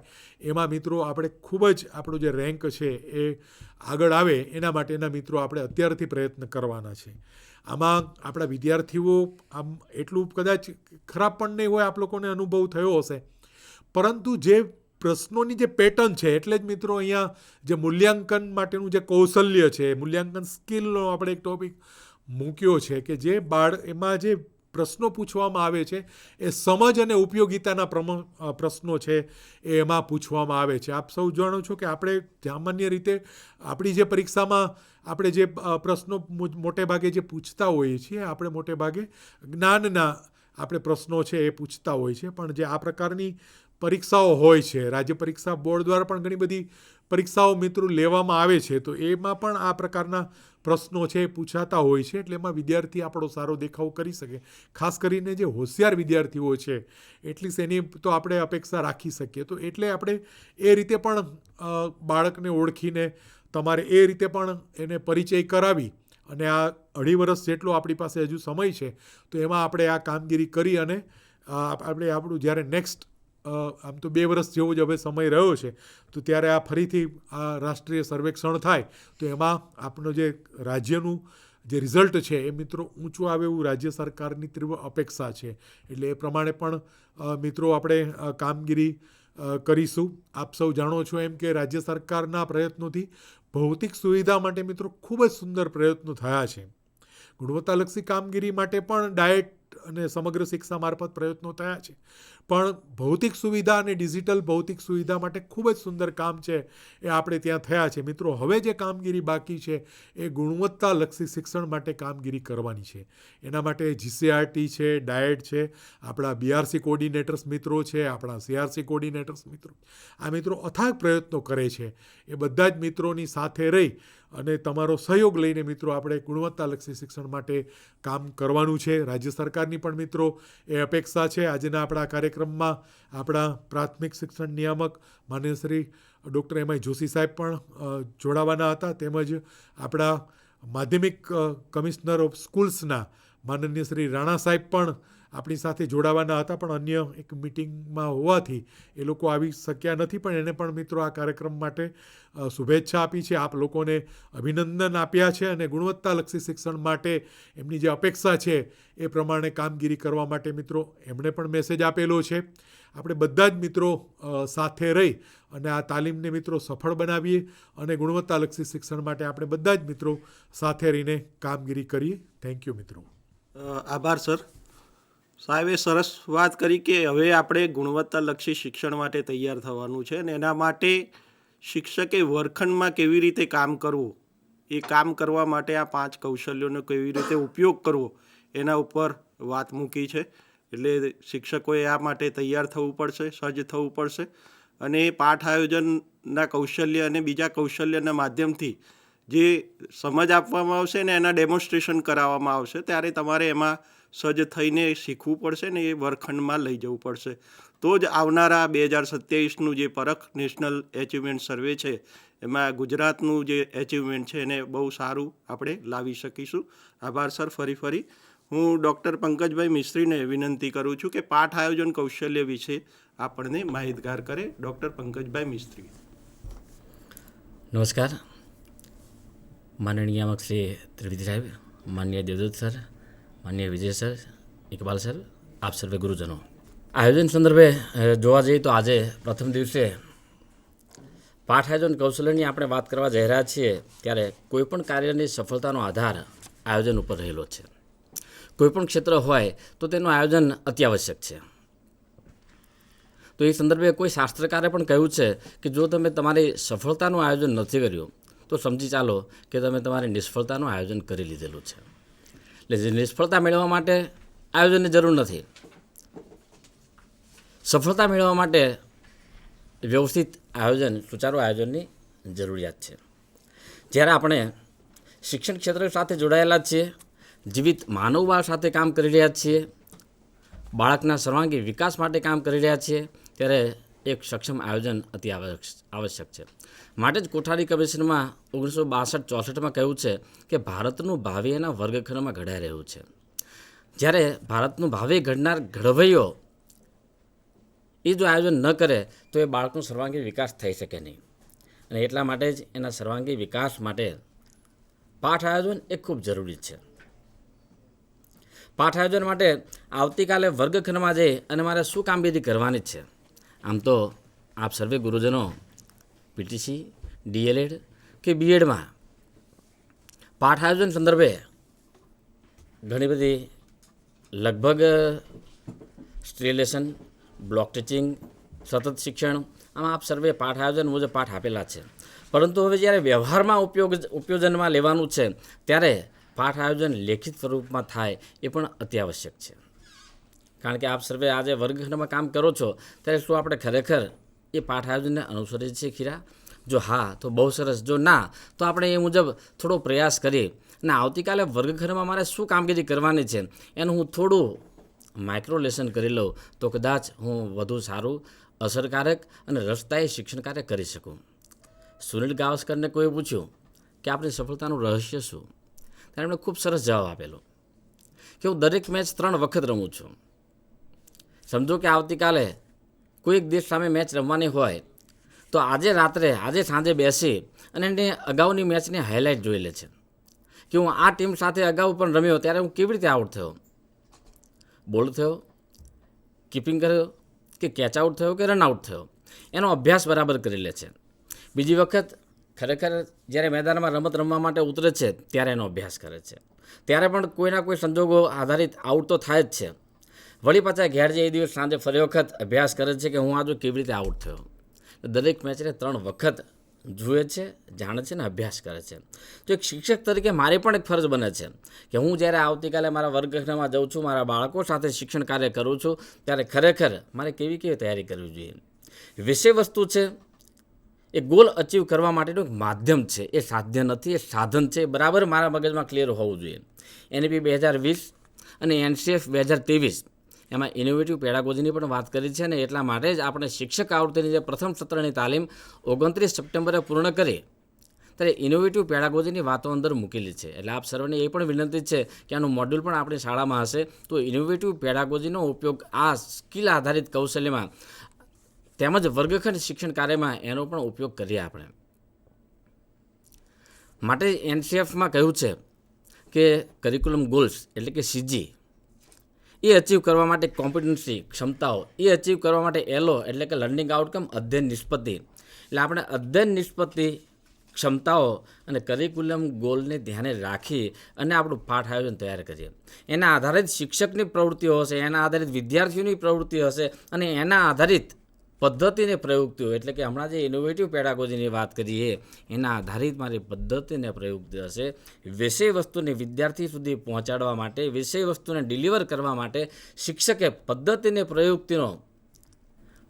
એમાં મિત્રો આપણે ખૂબ જ આપણું જે રેન્ક છે એ આગળ આવે એના માટેના મિત્રો આપણે અત્યારથી પ્રયત્ન કરવાના છે. આમાં આપણા વિદ્યાર્થીઓ આમ એટલું કદાચ ખરાબ પણ નહીં હોય, આપ લોકોને અનુભવ થયો હશે, પરંતુ જે પ્રશ્નોની જે પેટર્ન છે, એટલે જ મિત્રો અહીંયા જે મૂલ્યાંકન માટેનું જે કૌશલ્ય છે, મૂલ્યાંકન સ્કિલનો આપણે એક ટોપિક મૂક્યો છે કે જે એમાં જે પ્રશ્નો પૂછવામાં આવે છે એ સમજ અને ઉપયોગિતાના પ્રશ્નો છે એ એમાં પૂછવામાં આવે છે. આપ સૌ જાણો છો કે આપણે સામાન્ય રીતે આપણી જે પરીક્ષામાં આપણે જે પ્રશ્નો મોટે ભાગે જે પૂછતા હોઈએ છીએ, આપણે મોટે ભાગે જ્ઞાનના આપણે પ્રશ્નો છે એ પૂછતા હોય છે. પણ જે આ પ્રકારની પરીક્ષાઓ હોય છે, રાજ્ય પરીક્ષા બોર્ડ દ્વારા પણ ઘણી બધી પરીક્ષાઓ મિત્રો લેવામાં આવે છે, તો એમાં પણ આ પ્રકારના પ્રશ્નો છે એ પૂછાતા હોય છે. એટલે એમાં વિદ્યાર્થી આપણો સારો દેખાવ કરી શકે. ખાસ કરીને જે હોશિયાર વિદ્યાર્થીઓ છે એટલીસ્ટ એની તો આપણે અપેક્ષા રાખી શકીએ. તો એટલે આપણે એ રીતે પણ બાળકને ઓળખીને તમારે એ રીતે પણ એને પરિચય કરાવી અને આ 2.5 વર્ષ જેટલો આપણી પાસે હજુ સમય છે, તો એમાં આપણે આ કામગીરી કરી અને આપણે આપણું જ્યારે નેક્સ્ટ આમ તો 2 વર્ષ જેવો જ હવે સમય રહ્યો છે, તો ત્યારે આ ફરીથી આ રાષ્ટ્રીય સર્વેક્ષણ થાય તો એમાં આપણો જે રાજ્યનું જે રિઝલ્ટ છે એ મિત્રો ઊંચું આવે એવું રાજ્ય સરકારની તીવ્ર અપેક્ષા છે. એટલે એ પ્રમાણે પણ મિત્રો આપણે કામગીરી કરીશું. આપ સૌ જાણો છો એમ કે રાજ્ય સરકારના પ્રયત્નોથી ભૌતિક સુવિધા માટે મિત્રો ખૂબ જ સુંદર પ્રયત્નો થયા છે. ગુણવત્તાલક્ષી કામગીરી માટે પણ ડાયટ અને સમગ્ર શિક્ષા મારફત પ્રયત્નો થયા છે. પણ ભૌતિક સુવિધા અને ડિજિટલ ભૌતિક સુવિધા માટે ખૂબ જ સુંદર કામ છે એ આપણે ત્યાં થયા છે. મિત્રો હવે જે કામગીરી બાકી છે એ ગુણવત્તાલક્ષી શિક્ષણ માટે કામગીરી કરવાની છે. એના માટે જીસીઆરટી છે, ડાયટ છે, આપણા બીઆરસી કોર્ડિનેટર્સ મિત્રો છે, આપણા સીઆરસી કોર્ડિનેટર્સ મિત્રો, આ મિત્રો અથાગ પ્રયત્નો કરે છે. એ બધા જ મિત્રોની સાથે રહી અને તમારો સહયોગ લઈને મિત્રો આપણે ગુણવત્તાલક્ષી શિક્ષણ માટે કામ કરવાનું છે. રાજ્ય સરકારની પણ મિત્રો એ અપેક્ષા છે. આજના આપણા કાર્યક્રમમાં આપણા પ્રાથમિક શિક્ષણ નિયામક માનનીય શ્રી ડૉક્ટર એમ.આઈ. જોશી સાહેબ પણ જોડાવાના હતા, તેમજ આપણા માધ્યમિક કમિશનર ઓફ સ્કૂલ્સના માનનીય શ્રી રાણા સાહેબ પણ આપણી સાથે જોડાવાના હતા, પણ અન્ય એક મિટિંગમાં હોવાથી એ લોકો આવી શક્યા નથી. પણ એને પણ મિત્રો આ કાર્યક્રમ માટે શુભેચ્છા આપી છે, આપ લોકોને અભિનંદન આપ્યા છે અને ગુણવત્તાલક્ષી શિક્ષણ માટે એમની જે અપેક્ષા છે એ પ્રમાણે કામગીરી કરવા માટે મિત્રો એમણે પણ મેસેજ આપેલો છે. આપણે બધા જ મિત્રો સાથે રહી અને આ તાલીમને મિત્રો સફળ બનાવીએ અને ગુણવત્તાલક્ષી શિક્ષણ માટે આપણે બધા જ મિત્રો સાથે રહીને કામગીરી કરીએ. થેન્ક યુ મિત્રો. આભાર સર. સાહેબે સરસ વાત કરી કે હવે આપણે ગુણવત્તાલક્ષી શિક્ષણ માટે તૈયાર થવાનું છે અને એના માટે શિક્ષકે વર્ગખંડમાં કેવી રીતે કામ કરવું, એ કામ કરવા માટે આ 5 કૌશલ્યોનો કેવી રીતે ઉપયોગ કરવો એના ઉપર વાત મૂકી છે. એટલે શિક્ષકોએ આ માટે તૈયાર થવું પડશે, સજ્જ થવું પડશે અને પાઠ આયોજનના કૌશલ્ય અને બીજા કૌશલ્યના માધ્યમથી જે સમજ આપવામાં આવશે ને એના ડેમોન્સ્ટ્રેશન કરાવવામાં આવશે ત્યારે તમારે એમાં સજ્જ થઈને શીખવું પડશે ને એ વર્ગખંડમાં લઈ જવું પડશે. તો જ આવનારા 2027નું જે પરખ નેશનલ એચિવમેન્ટ સર્વે છે એમાં ગુજરાતનું જે એચિવમેન્ટ છે એને બહુ સારું આપણે લાવી શકીશું. આભાર સર. ફરી હું ડૉક્ટર પંકજભાઈ મિસ્ત્રીને વિનંતી કરું છું કે પાઠ આયોજન કૌશલ્ય વિશે આપણને માહિતગાર કરે. ડૉક્ટર પંકજભાઈ મિસ્ત્રી. નમસ્કાર. માનનીય નિયામક શ્રી ત્રિવેદી સાહેબ, માનનીય દેવદૂત સર, માનનીય વિજય સર, ઇકબાલ સર, આપ સર્વે ગુરુજનો. આયોજન સંદર્ભે જોવા જઈએ તો આજે પ્રથમ દિવસે પાઠ આયોજન કૌશલ્યની આપણે વાત કરવા જઈ રહ્યા છીએ ત્યારે કોઈપણ કાર્યની સફળતાનો આધાર આયોજન ઉપર રહેલો છે. કોઈપણ ક્ષેત્ર હોય તો તેનું આયોજન અત્યાવશ્યક છે. તો એ સંદર્ભે કોઈ શાસ્ત્રકારે પણ કહ્યું છે કે જો તમે તમારી સફળતાનું આયોજન નથી કર્યું તો સમજી ચાલો કે તમે તમારી નિષ્ફળતાનું આયોજન કરી લીધેલું છે. એટલે જે નિષ્ફળતા મેળવવા માટે આયોજનની જરૂર નથી, સફળતા મેળવવા માટે વ્યવસ્થિત આયોજન, સુચારું આયોજનની જરૂરિયાત છે. જ્યારે આપણે શિક્ષણ ક્ષેત્ર સાથે જોડાયેલા છીએ, જીવિત માનવબળ સાથે કામ કરી રહ્યા છીએ, બાળકના સર્વાંગી વિકાસ માટે કામ કરી રહ્યા છીએ ત્યારે એક સક્ષમ આયોજન અતિ આવશ્યક છે. માટે જ કોઠારી કમિશનમાં 1962-64માં કહ્યું છે કે ભારતનું ભાવિ એના વર્ગખંડમાં ઘડાઈ રહ્યું છે. જ્યારે ભારતનું ભાવિ ઘડનાર ઘડવૈયો એ જો આયોજન ન કરે તો એ બાળકનો સર્વાંગી વિકાસ થઈ શકે નહીં. અને એટલા માટે જ એના સર્વાંગી વિકાસ માટે પાઠ આયોજન એ ખૂબ જરૂરી છે. પાઠ આયોજન માટે આવતીકાલે વર્ગખંડમાં જઈ અને મારે શું કામગીરી કરવાની છે. આમ તો આપ સર્વે ગુરુજનો પીટીસી, ડીએલએડ કે બીએડમાં પાઠ આયોજન સંદર્ભે ઘણી બધી લગભગ સ્ટ્રીલેશન, બ્લોક ટીચિંગ, સતત શિક્ષણ, આમાં આપ સર્વે પાઠ આયોજન મુજબ પાઠ આપેલા છે. પરંતુ હવે જ્યારે વ્યવહારમાં ઉપયોજનમાં લેવાનું છે ત્યારે પાઠ આયોજન લેખિત સ્વરૂપમાં થાય એ પણ અત્યાવશ્યક છે. કારણ કે આપ સર્વે આજે વર્ગખંડમાં કામ કરો છો ત્યારે શું આપણે ખરેખર એ પાઠ આયોજનને અનુસરીએ છીએ ખીરા? જો હા તો બહુ સરસ, જો ના તો આપણે એ મુજબ થોડો પ્રયાસ કરીએ અને આવતીકાલે વર્ગખંડમાં મારે શું કામગીરી કરવાની છે એનું હું થોડું માઇક્રો લેસન કરી લઉં તો કદાચ હું વધુ સારું, અસરકારક અને રસદાયી શિક્ષણ કાર્ય કરી શકું. સુનિલ ગાવસ્કરને કોઈએ પૂછ્યું કે આપણી સફળતાનું રહસ્ય શું? ત્યારે એમણે ખૂબ સરસ જવાબ આપેલો કે હું દરેક મેચ 3 વખત રમું છું. સમજો કે આવતીકાલે કોઈ એક દેશ સામે મેચ રમવાની હોય તો આજે સાંજે બેસી અને એની અગાઉની મેચની હાઇલાઇટ જોઈ લે છે કે હું આ ટીમ સાથે અગાઉ પણ રમ્યો ત્યારે હું કેવી રીતે આઉટ થયો, બોલ્ડ થયો, કીપિંગ કર્યો કે કેચ આઉટ થયો કે રન આઉટ થયો, એનો અભ્યાસ બરાબર કરી લે છે. બીજી વખત ખરેખર જ્યારે મેદાનમાં રમત રમવા માટે ઉતરે છે ત્યારે એનો અભ્યાસ કરે છે. ત્યારે પણ કોઈના કોઈ સંજોગો આધારિત આઉટ તો થાય જ છે. વળી પાછા ઘેર જે એ દિવસ સાંજે ફરી વખત અભ્યાસ કરે છે કે હું આજે કેવી રીતે આઉટ થયો. દરેક મેચને 3 વખત જુએ છે, જાણે છે ને અભ્યાસ કરે છે. તો એક શિક્ષક તરીકે મારી પણ એક ફરજ બને છે કે હું જ્યારે આવતીકાલે મારા વર્ગખંડમાં જાઉં છું, મારા બાળકો સાથે શિક્ષણ કાર્ય કરું છું ત્યારે ખરેખર મારે કેવી તૈયારી કરવી જોઈએ. વિષય વસ્તુ છે એ ગોલ અચીવ કરવા માટેનું એક માધ્યમ છે, એ સાધ્ય નથી, એ સાધન છે. બરાબર મારા મગજમાં ક્લિયર હોવું જોઈએ. એનઈપી 2020 અને એનસીએફ 2023 એમાં ઇનોવેટિવ પેડાગોજીની પણ વાત કરી છે અને એટલા માટે જ આપણે શિક્ષક આવૃત્તિની જે પ્રથમ સત્રની તાલીમ 29 સપ્ટેમ્બરે પૂર્ણ કરી ત્યારે ઇનોવેટિવ પેડાગોજીની વાતો અંદર મૂકેલી છે. એટલે આપ સર્વને એ પણ વિનંતી છે કે આનું મોડ્યુલ પણ આપણી શાળામાં હશે તો ઇનોવેટિવ પેડાગોજીનો ઉપયોગ આ સ્કિલ આધારિત કૌશલ્યમાં તેમજ વર્ગખંડ શિક્ષણ કાર્યમાં એનો પણ ઉપયોગ કરીએ આપણે. માટે એનસીએફમાં કહ્યું છે કે કરિક્યુલમ ગોલ્સ એટલે કે સીજી એ અચીવ કરવા માટે કોમ્પિટન્સી, ક્ષમતાઓ એ અચીવ કરવા માટે એલઓ એટલે કે લર્નિંગ આઉટકમ, અધ્યયન નિષ્પત્તિ. એટલે આપણે અધ્યયન નિષ્પત્તિ ક્ષમતાઓ અને કરિક્યુલમ ગોલને ધ્યાને રાખી અને આપણું પાઠ આયોજન તૈયાર કરીએ. એના આધારિત શિક્ષકની પ્રવૃત્તિઓ હશે, એના આધારિત વિદ્યાર્થીઓની પ્રવૃત્તિ હશે અને એના આધારિત પદ્ધતિને પ્રયુક્તિઓ, એટલે કે હમણાં જે ઇનોવેટિવ પેડાગોજીની વાત કરીએ એના આધારિત મારી પદ્ધતિને પ્રયુક્તિ હશે. વિષય વસ્તુને વિદ્યાર્થી સુધી પહોંચાડવા માટે, વિષય વસ્તુને ડિલિવર કરવા માટે શિક્ષકે પદ્ધતિને પ્રયુક્તિનો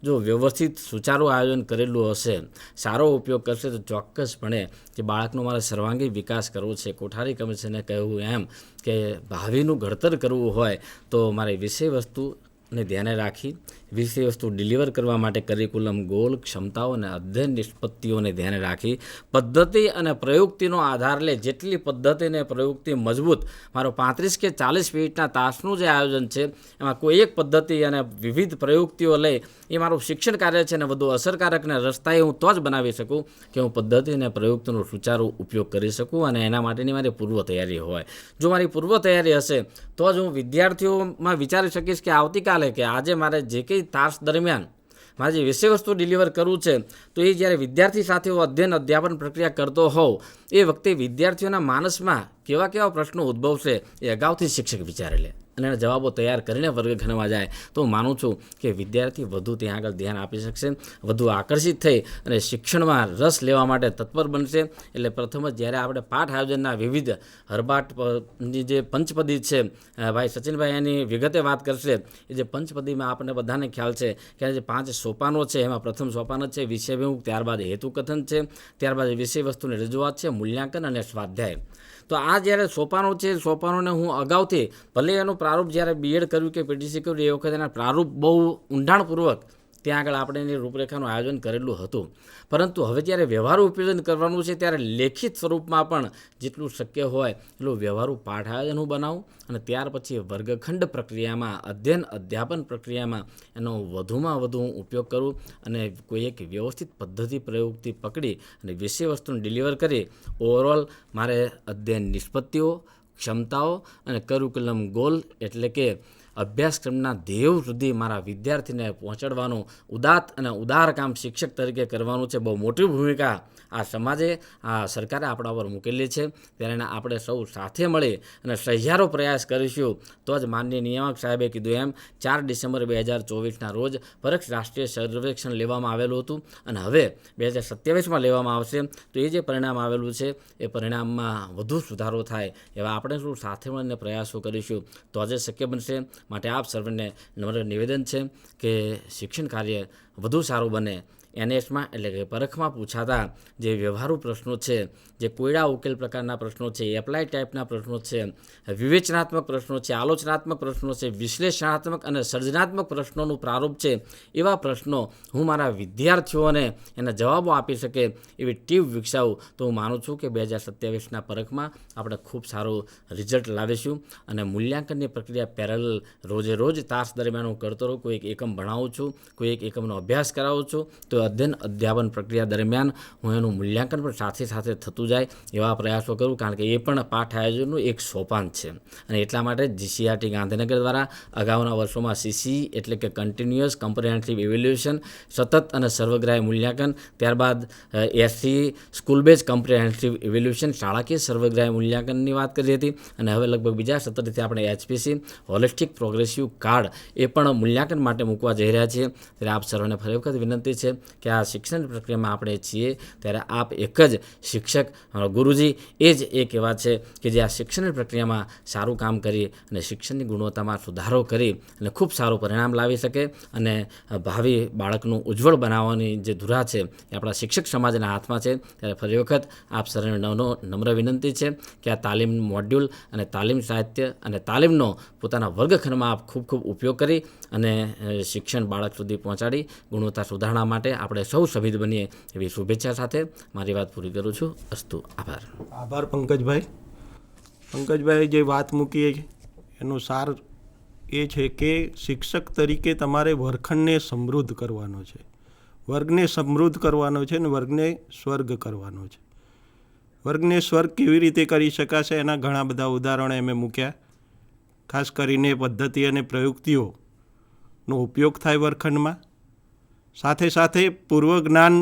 જો વ્યવસ્થિત સુચારું આયોજન કરેલું હશે, સારો ઉપયોગ કરશે તો ચોક્કસપણે જે બાળકનો મારે સર્વાંગી વિકાસ કરવો છે, કોઠારી કમિશને કહ્યું એમ કે ભાવિનું ઘડતર કરવું હોય તો મારે વિષય વસ્તુને ધ્યાને રાખી વિષય વસ્તુ ડિલિવર કરવા માટે કરિક્યુલમ ગોલ, ક્ષમતાઓ અને અધ્યયન નિષ્પત્તિઓને ધ્યાને રાખી પદ્ધતિ અને પ્રયુક્તિનો આધાર લે. જેટલી પદ્ધતિ અને પ્રયુક્તિ મજબૂત, મારો 35 કે 40 મિનિટના તાસનું જે આયોજન છે એમાં કોઈ એક પદ્ધતિ અને વિવિધ પ્રયુક્તિઓ લઈ એ મારું શિક્ષણ કાર્ય છે ને વધુ અસરકારક અને રસ્તાએ હું તો જ બનાવી શકું કે હું પદ્ધતિ અને પ્રયુક્તિનો સુચારું ઉપયોગ કરી શકું અને એના માટેની મારી પૂર્વ તૈયારી હોય. જો મારી પૂર્વ તૈયારી હશે તો જ હું વિદ્યાર્થીઓમાં વિચારી શકીશ કે આવતીકાલે કે આજે મારે જે કંઈ તાસ દરમિયાન મારે જે વિષય વસ્તુ ડિલિવર કરવું છે તો એ જ્યારે વિદ્યાર્થી સાથે હું અધ્યયન અધ્યાપન પ્રક્રિયા કરતો હોઉં એ વખતે વિદ્યાર્થીઓના માનસમાં કેવા કેવા પ્રશ્નો ઉદ્ભવશે એ અગાઉથી શિક્ષક વિચારી લે અને એના જવાબો તૈયાર કરીને વર્ગખંડમાં જાય તો હું માનું છું કે વિદ્યાર્થી વધુ ત્યાં આગળ ધ્યાન આપી શકશે, વધુ આકર્ષિત થઈ અને શિક્ષણમાં રસ લેવા માટે તત્પર બનશે. એટલે પ્રથમ જ જ્યારે આપણે પાઠ આયોજનના વિવિધ હરબાટની જે પંચપદી છે, ભાઈ સચિનભાઈ એની વિગતે વાત કરશે. એ જે પંચપદીમાં આપણને બધાને ખ્યાલ છે કે જે 5 સોપાનો છે એમાં પ્રથમ સોપાન જ છે વિષયભિમુખ, ત્યારબાદ હેતુકથન છે, ત્યારબાદ વિષય વસ્તુની રજૂઆત છે, મૂલ્યાંકન અને સ્વાધ્યાય. તો આ જ્યારે સોપાનો છે, સોપાનોને હું અગાઉથી ભલે એનું પ્રારૂપ જ્યારે બીએડ કર્યું કે પીટીસી કર્યું એ વખતે એના પ્રારૂપ બહુ ઊંડાણપૂર્વક ત્યાં આગળ આપણે એની રૂપરેખાનું આયોજન કરેલું હતું, પરંતુ હવે જ્યારે વ્યવહારુ ઉપયોજન કરવાનું છે ત્યારે લેખિત સ્વરૂપમાં પણ જેટલું શક્ય હોય એટલું વ્યવહારુ પાઠ આયોજન હું બનાવું અને ત્યાર પછી વર્ગખંડ પ્રક્રિયામાં, અધ્યયન અધ્યાપન પ્રક્રિયામાં એનો વધુમાં વધુ હું ઉપયોગ કરું અને કોઈ એક વ્યવસ્થિત પદ્ધતિ પ્રયુક્તિ પકડી અને વિષય વસ્તુને ડિલિવર કરી ઓવરઓલ મારે અધ્યયન નિષ્પત્તિઓ, ક્ષમતાઓ અને કરિક્યુલમ ગોલ એટલે કે અભ્યાસક્રમના ધ્યેયો સુધી મારા વિદ્યાર્થીને પહોંચાડવાનું ઉદાત્ત અને ઉદાર કામ શિક્ષક તરીકે કરવાનું છે. બહુ મોટી ભૂમિકા આ સમાજે, આ સરકારે આપણા પર મૂકેલી છે. ત્યારે આપણે સૌ સાથે મળી અને સહિયારો પ્રયાસ કરીશું તો જ માનનીય નિયામક સાહેબે કીધું એમ 4 ડિસેમ્બર 2024ના રોજ પરોક્ષ રાષ્ટ્રીય સર્વેક્ષણ લેવામાં આવેલું હતું અને હવે 2027માં લેવામાં આવશે. તો એ જે પરિણામ આવેલું છે એ પરિણામમાં વધુ સુધારો થાય એવા આપણે શું સાથે મળીને પ્રયાસો કરીશું તો જ શક્ય બનશે. માટે આપ સર્વને નમ્ર નિવેદન છે કે શિક્ષણ કાર્ય વધુ સારું બને. એનએસમાં એટલે કે પરખમાં પૂછાતા જે વ્યવહારુ પ્રશ્નો છે, જે કોયડા ઉકેલ પ્રકારના પ્રશ્નો છે, એપ્લાય ટાઈપના પ્રશ્નો છે, વિવેચનાત્મક પ્રશ્નો છે, આલોચનાત્મક પ્રશ્નો છે, વિશ્લેષણાત્મક અને સર્જનાત્મક પ્રશ્નોનું પ્રારૂપ છે, એવા પ્રશ્નો હું મારા વિદ્યાર્થીઓને એના જવાબો આપી શકે એવી ટીમ વિકસાવું તો હું માનું છું કે 2027ના પરખમાં આપણે ખૂબ સારું રિઝલ્ટ લાવીશું. અને મૂલ્યાંકનની પ્રક્રિયા પેરેલલ રોજે રોજ તાસ દરમિયાન હું કરતો રહું. કોઈ એક એકમ ભણાવું છું, કોઈ એક એકમનો અભ્યાસ કરાવું છું, તો અધ્યયન અધ્યાપન પ્રક્રિયા દરમિયાન હું એનું મૂલ્યાંકન પણ સાથે સાથે થતું જાય એવા પ્રયાસો કરું, કારણ કે એ પણ પાઠ આયોજનનું એક સોપાન છે. અને એટલા માટે જીસીઆરટી ગાંધીનગર દ્વારા અગાઉના વર્ષોમાં સીસી એટલે કે કન્ટિન્યુઅસ કોમ્પ્રિહેન્સિવ ઇવેલ્યુએશન, સતત અને સર્વગ્રાહી મૂલ્યાંકન, ત્યારબાદ SC school base comprehensive evaluation, શાળાકીય સર્વગ્રાહી મૂલ્યાંકનની વાત કરી હતી અને હવે લગભગ બીજા સત્રથી આપણે એચપીસી હોલિસ્ટિક પ્રોગ્રેસિવ કાર્ડ એ પણ મૂલ્યાંકન માટે મૂકવા જઈ રહ્યા છીએ. ત્યારે આપ સર્વને ફરી વખત વિનંતી છે કે આ શિક્ષણ પ્રક્રિયામાં આપણે છીએ ત્યારે આપ એક જ શિક્ષક, ગુરુજી એ જ એક એવા છે કે જે આ શિક્ષણ પ્રક્રિયામાં સારું કામ કરી અને શિક્ષણની ગુણવત્તામાં સુધારો કરી અને ખૂબ સારું પરિણામ લાવી શકે અને ભાવિ બાળકનું ઉજ્જવળ બનાવવાની જે ધુરા છે એ આપણા શિક્ષક સમાજના હાથમાં છે. ત્યારે ફરી વખત આપ સર્વને નમ્ર વિનંતી છે કે આ તાલીમ મોડ્યુલ અને તાલીમ સાહિત્ય અને તાલીમનો પોતાના વર્ગખંડમાં આપ ખૂબ ખૂબ ઉપયોગ કરી અને શિક્ષણ બાળક સુધી પહોંચાડી ગુણવત્તા સુધારણા માટે આપણે સૌ સભિત બનીએ એવી શુભેચ્છા સાથે મારી વાત પૂરી કરું છું. અસ્તુ. આભાર. પંકજભાઈ જે વાત મૂકી એનો સાર એ છે કે શિક્ષક તરીકે તમારે વર્ગખંડને સમૃદ્ધ કરવાનો છે, વર્ગને સમૃદ્ધ કરવાનો છે અને વર્ગને સ્વર્ગ કરવાનો છે. વર્ગને સ્વર્ગ કેવી રીતે કરી શકાશે એના ઘણા બધા ઉદાહરણો એમે મૂક્યા. ખાસ કરીને પદ્ધતિ અને પ્રયુક્તિઓનો ઉપયોગ થાય વર્ગખંડમાં, સાથે સાથે પૂર્વ જ્ઞાન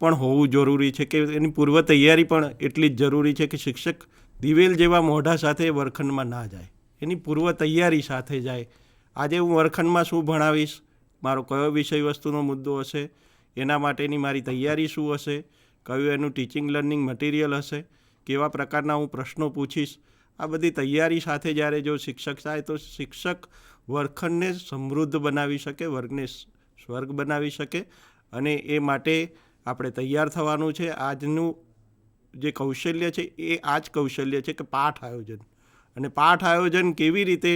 પણ હોવું જરૂરી છે, કે એની પૂર્વ તૈયારી પણ એટલી જ જરૂરી છે કે શિક્ષક દિવેલ જેવા મોઢા સાથે વર્ગખંડમાં ના જાય, એની પૂર્વ તૈયારી સાથે જાય. આજે હું વર્ગખંડમાં શું ભણાવીશ, મારો કયો વિષય વસ્તુનો મુદ્દો હશે, એના માટેની મારી તૈયારી શું હશે, કયું એનું ટીચિંગ લર્નિંગ મટીરિયલ હશે, કેવા પ્રકારના હું પ્રશ્નો પૂછીશ, આ બધી તૈયારી સાથે જ્યારે જો શિક્ષક થાય તો શિક્ષક વર્ગખંડને સમૃદ્ધ બનાવી શકે, વર્ગને સ્વર્ગ બનાવી શકે. અને એ માટે આપણે તૈયાર થવાનું છે. આજનું જે કૌશલ્ય છે એ આ જ કૌશલ્ય છે કે પાઠ આયોજન, અને પાઠ આયોજન કેવી રીતે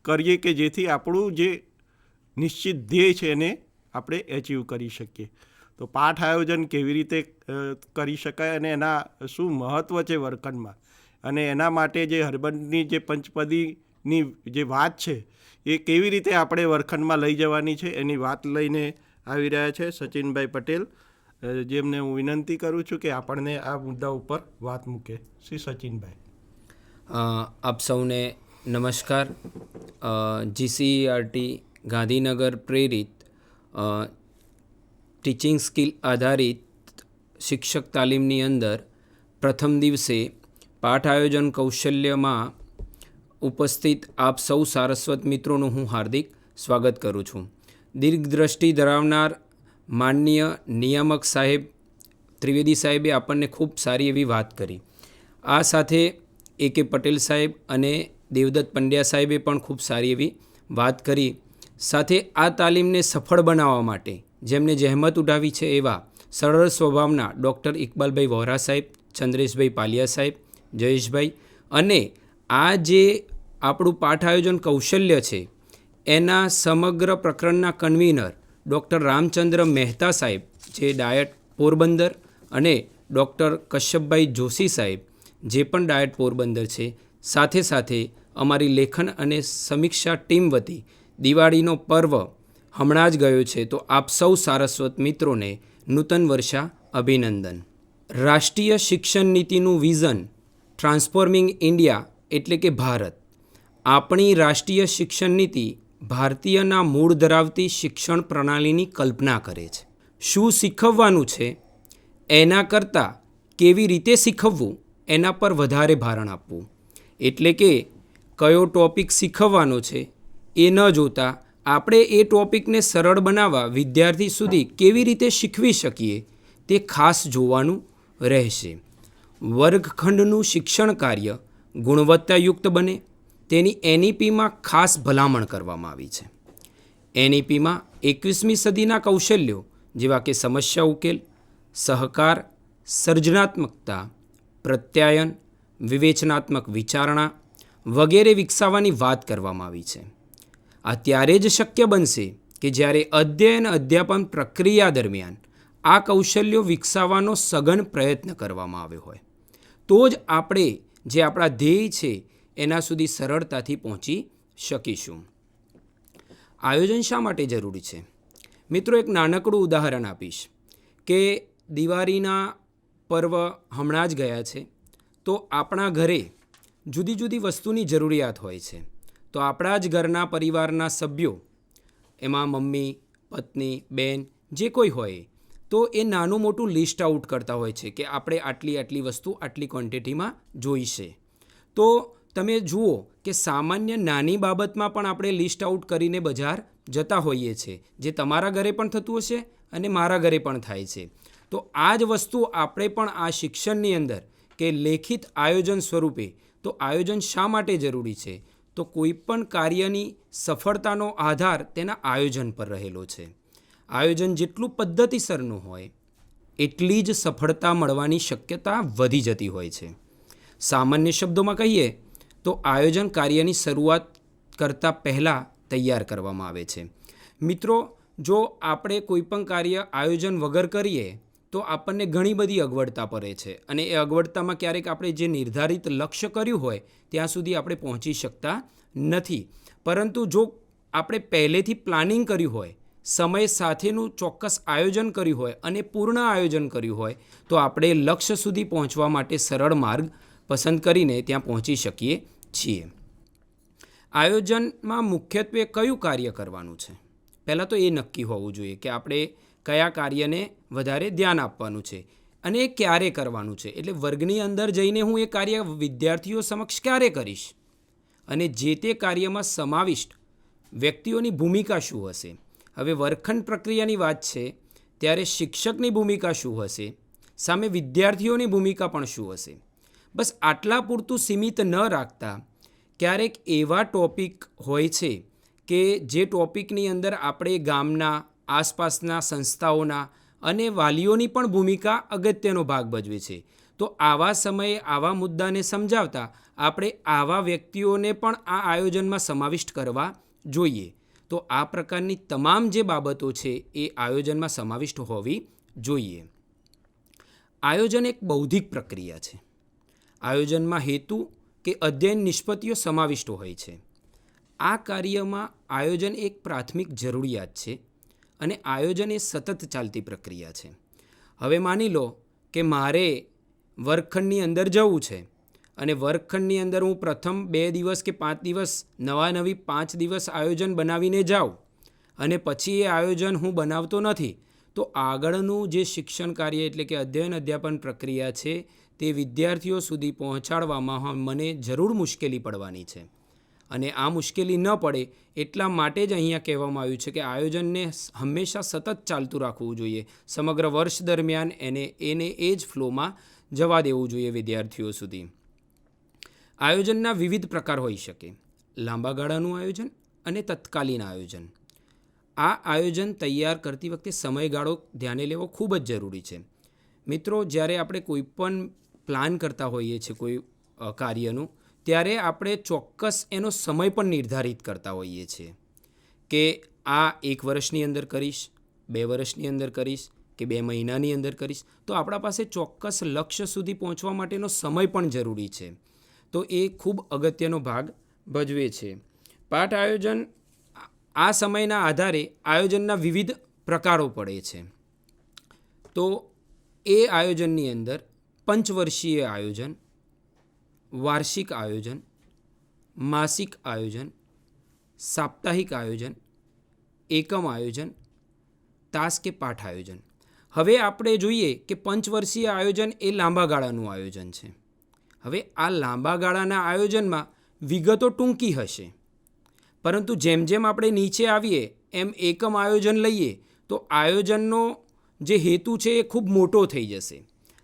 કરીએ કે જેથી આપણું જે નિશ્ચિત ધ્યેય છે એને આપણે એચીવ કરી શકીએ. તો પાઠ આયોજન કેવી રીતે કરી શકાય અને એના શું મહત્ત્વ છે વર્ગખંડમાં, અને એના માટે જે હરબંધની જે પંચપદીની જે વાત છે એ કેવી રીતે આપણે વર્ગખંડમાં લઈ જવાની છે એની વાત લઈને આવી રહ્યા છે સચિનભાઈ પટેલ, જેમને હું વિનંતી કરું છું કે આપણને આ મુદ્દા ઉપર વાત મૂકે. શ્રી સચિનભાઈ. આપ સૌને નમસ્કાર. GCERT ગાંધીનગર પ્રેરિત ટીચિંગ સ્કિલ આધારિત શિક્ષક તાલીમની અંદર પ્રથમ દિવસે પાઠ આયોજન કૌશલ્યમાં ઉપસ્થિત આપ સૌ સારસ્વત મિત્રોનું હું હાર્દિક સ્વાગત કરું છું. દીર્ઘદ્રષ્ટિ ધરાવનાર માનનીય નિયામક સાહેબ ત્રિવેદી સાહેબે આપણને ખૂબ સારી એવી વાત કરી. આ સાથે AK પટેલ સાહેબ અને દેવદત્ત પંડ્યા સાહેબે પણ ખૂબ સારી એવી વાત કરી. સાથે આ તાલીમને સફળ બનાવવા માટે જેમને જહેમત ઉઠાવી છે એવા સરળ સ્વભાવના ડૉક્ટર ઇકબાલભાઈ વોહરા સાહેબ, ચંદ્રેશભાઈ પાલિયા સાહેબ, જયેશભાઈ, અને આ જે આપણું પાઠ આયોજન કૌશલ્ય છે એના સમગ્ર પ્રકરણના કન્વીનર ડૉક્ટર રામચંદ્ર મહેતા સાહેબ જે ડાયટ પોરબંદર, અને ડૉક્ટર કશ્યપભાઈ જોશી સાહેબ જે પણ ડાયટ પોરબંદર છે. સાથે સાથે અમારી લેખન અને સમીક્ષા ટીમ વતી દિવાળીનો પર્વ હમણાં જ ગયો છે, તો આપ સૌ સારસ્વત મિત્રોને નૂતન વર્ષા અભિનંદન. રાષ્ટ્રીય શિક્ષણ નીતિનું વિઝન ટ્રાન્સફોર્મિંગ ઇન્ડિયા એટલે કે ભારત. આપણી રાષ્ટ્રીય શિક્ષણ નીતિ ભારતીયના મૂળ ધરાવતી શિક્ષણ પ્રણાલીની કલ્પના કરે છે. શું શીખવવાનું છે એના કરતાં કેવી રીતે શીખવવું એના પર વધારે ભારણ આપવું. એટલે કે કયો ટૉપિક શીખવવાનો છે એ ન જોતાં આપણે એ ટૉપિકને સરળ બનાવવા વિદ્યાર્થી સુધી કેવી રીતે શીખવી શકીએ તે ખાસ જોવાનું રહેશે. વર્ગખંડનું શિક્ષણ કાર્ય ગુણવત્તાયુક્ત બને તેની NEPમાં ખાસ ભલામણ કરવામાં આવી છે. NEPમાં 21મી સદીના કૌશલ્યો જેવા કે સમસ્યા ઉકેલ, સહકાર, સર્જનાત્મકતા, પ્રત્યાયન, વિવેચનાત્મક વિચારણા વગેરે વિકસાવવાની વાત કરવામાં આવી છે. આ ત્યારે જ શક્ય બનશે કે જ્યારે અધ્યયન અધ્યાપન પ્રક્રિયા દરમિયાન આ કૌશલ્યો વિકસાવવાનો સઘન પ્રયત્ન કરવામાં આવ્યો હોય, તો જ આપણે જે આપણા ધ્યેય છે એના સુધી સરળતાથી પહોંચી શકીશું. આયોજન શા માટે જરૂરી છે? મિત્રો, એક નાનકડું ઉદાહરણ આપીશ કે દિવાળીના પર્વ હમણાં જ ગયા છે, તો આપણા ઘરે જુદી જુદી વસ્તુની જરૂરિયાત હોય છે. તો આપણા જ ઘરના પરિવારના સભ્યો, એમાં મમ્મી, પત્ની, બેન જે કોઈ હોય, તો એ નાનું મોટું લિસ્ટ આઉટ કરતા હોય છે કે આપણે આટલી આટલી વસ્તુ આટલી ક્વોન્ટિટીમાં જોઈશે. તો તમે જુઓ કે સામાન્ય નાની બાબતમાં પણ આપણે લિસ્ટ આઉટ કરીને બજાર જતા હોઈએ છીએ, જે તમારા ઘરે પણ થતું હશે અને મારા ઘરે પણ થાય છે. તો આ જ વસ્તુ આપણે પણ આ શિક્ષણની અંદર કે લેખિત આયોજન સ્વરૂપે, તો આયોજન શા માટે જરૂરી છે? તો કોઈ પણ કાર્યની સફળતાનો આધાર તેના આયોજન પર રહેલો છે. આયોજન જેટલું પદ્ધતિસરનું હોય એટલી જ સફળતા મળવાની શક્યતા વધી જતી હોય છે. સામાન્ય શબ્દોમાં કહીએ તો આયોજન કાર્યની શરૂઆત કરતાં પહેલાં તૈયાર કરવામાં આવે છે. મિત્રો, જો આપણે કોઈપણ કાર્ય આયોજન વગર કરીએ તો આપણને ઘણી બધી અગવડતા પડે છે, અને એ અગવડતામાં ક્યારેક આપણે જે નિર્ધારિત લક્ષ્ય કર્યું હોય ત્યાં સુધી આપણે પહોંચી શકતા નથી. પરંતુ જો આપણે પહેલેથી પ્લાનિંગ કર્યું હોય, સમય સાથેનું ચોક્કસ આયોજન કર્યું હોય અને પૂર્ણ આયોજન કર્યું હોય, તો આપણે લક્ષ્ય સુધી પહોંચવા માટે સરળ માર્ગ પસંદ કરીને ત્યાં પહોંચી શકીએ છીએ. આયોજનમાં મુખ્યત્વે કયું કાર્ય કરવાનું છે? પહેલાં તો એ નક્કી હોવું જોઈએ કે આપણે કયા કાર્યને વધારે ધ્યાન આપવાનું છે અને એ ક્યારે કરવાનું છે. એટલે વર્ગની અંદર જઈને હું એ કાર્ય વિદ્યાર્થીઓ સમક્ષ ક્યારે કરીશ અને જે તે કાર્યમાં સમાવિષ્ટ વ્યક્તિઓની ભૂમિકા શું હશે. હવે વર્ગખંડ પ્રક્રિયાની વાત છે ત્યારે શિક્ષકની ભૂમિકા શું હશે, સામે વિદ્યાર્થીઓની ભૂમિકા પણ શું હશે. બસ આટલા પૂરતું સીમિત ન રાખતા ક્યારેક એવા ટૉપિક હોય છે કે જે ટૉપિકની અંદર આપણે ગામના આસપાસના સંસ્થાઓના અને વાલીઓની પણ ભૂમિકા અગત્યનો ભાગ ભજવે છે. તો આવા સમયે આવા મુદ્દાને સમજાવતા આપણે આવા વ્યક્તિઓને પણ આ આયોજનમાં સમાવિષ્ટ કરવા જોઈએ. તો આ પ્રકારની તમામ જે બાબતો છે એ આયોજનમાં સમાવિષ્ટ હોવી જોઈએ. આયોજન એક બૌદ્ધિક પ્રક્રિયા છે. આયોજનમાં હેતુ કે અધ્યયન નિષ્પત્તિઓ સમાવિષ્ટ હોય છે. આ કાર્યમાં આયોજન એક પ્રાથમિક જરૂરિયાત છે અને આયોજન એ સતત ચાલતી પ્રક્રિયા છે. હવે માની લો કે મારે વર્ગખંડની અંદર જવું છે અને વર્ગખંડની અંદર હું પ્રથમ 2 દિવસ કે 5 દિવસ નવી 5 દિવસ આયોજન બનાવીને જાઉં અને પછી એ આયોજન હું બનાવતો નથી, તો આગળનું જે શિક્ષણ કાર્ય એટલે કે અધ્યયન અધ્યાપન પ્રક્રિયા છે તે વિદ્યાર્થીઓ સુધી પહોંચાડવામાં મને જરૂર મુશ્કેલી પડવાની છે. અને આ મુશ્કેલી ન પડે એટલા માટે જ અહીંયા કહેવામાં આવ્યું છે કે આયોજનને હંમેશા સતત ચાલતું રાખવું જોઈએ. સમગ્ર વર્ષ દરમિયાન એને એ જ ફ્લોમાં જવા દેવું જોઈએ વિદ્યાર્થીઓ સુધી. આયોજનના વિવિધ પ્રકાર હોઈ શકે. લાંબા ગાળાનું આયોજન અને તત્કાલીન આયોજન. આ આયોજન તૈયાર કરતી વખતે સમયગાળો ધ્યાને લેવો ખૂબ જ જરૂરી છે. મિત્રો, જ્યારે આપણે કોઈ પણ પ્લાન કરતા હોઈએ છીએ કોઈ કાર્યનું, ત્યારે આપણે ચોક્કસ એનો સમય પણ નિર્ધારિત કરતા હોઈએ છીએ કે આ 1 વર્ષની અંદર કરીશ, 2 વર્ષની અંદર કરીશ કે 2 મહિનાની અંદર કરીશ. તો આપણા પાસે ચોક્કસ લક્ષ્ય સુધી પહોંચવા માટેનો સમય પણ જરૂરી છે. તો એ ખૂબ અગત્યનો ભાગ ભજવે છે. પાઠ આયોજન આ સમયના આધારે આયોજનના વિવિધ પ્રકારો પડે છે. તો એ આયોજનની અંદર પંચવર્ષીય આયોજન, વાર્ષિક આયોજન, માસિક આયોજન, સાપ્તાહિક આયોજન, એકમ આયોજન, તાસ કે પાઠ આયોજન. હવે આપણે જોઈએ કે પંચવર્ષીય આયોજન એ લાંબા ગાળાનું આયોજન છે. હવે આ લાંબા ગાળાના આયોજનમાં વિગતો ટૂંકી હશે, પરંતુ જેમ જેમ આપણે નીચે આવીએ એમ એકમ આયોજન લઈએ તો આયોજનનો જે હેતુ છે એ ખૂબ મોટો થઈ જશે.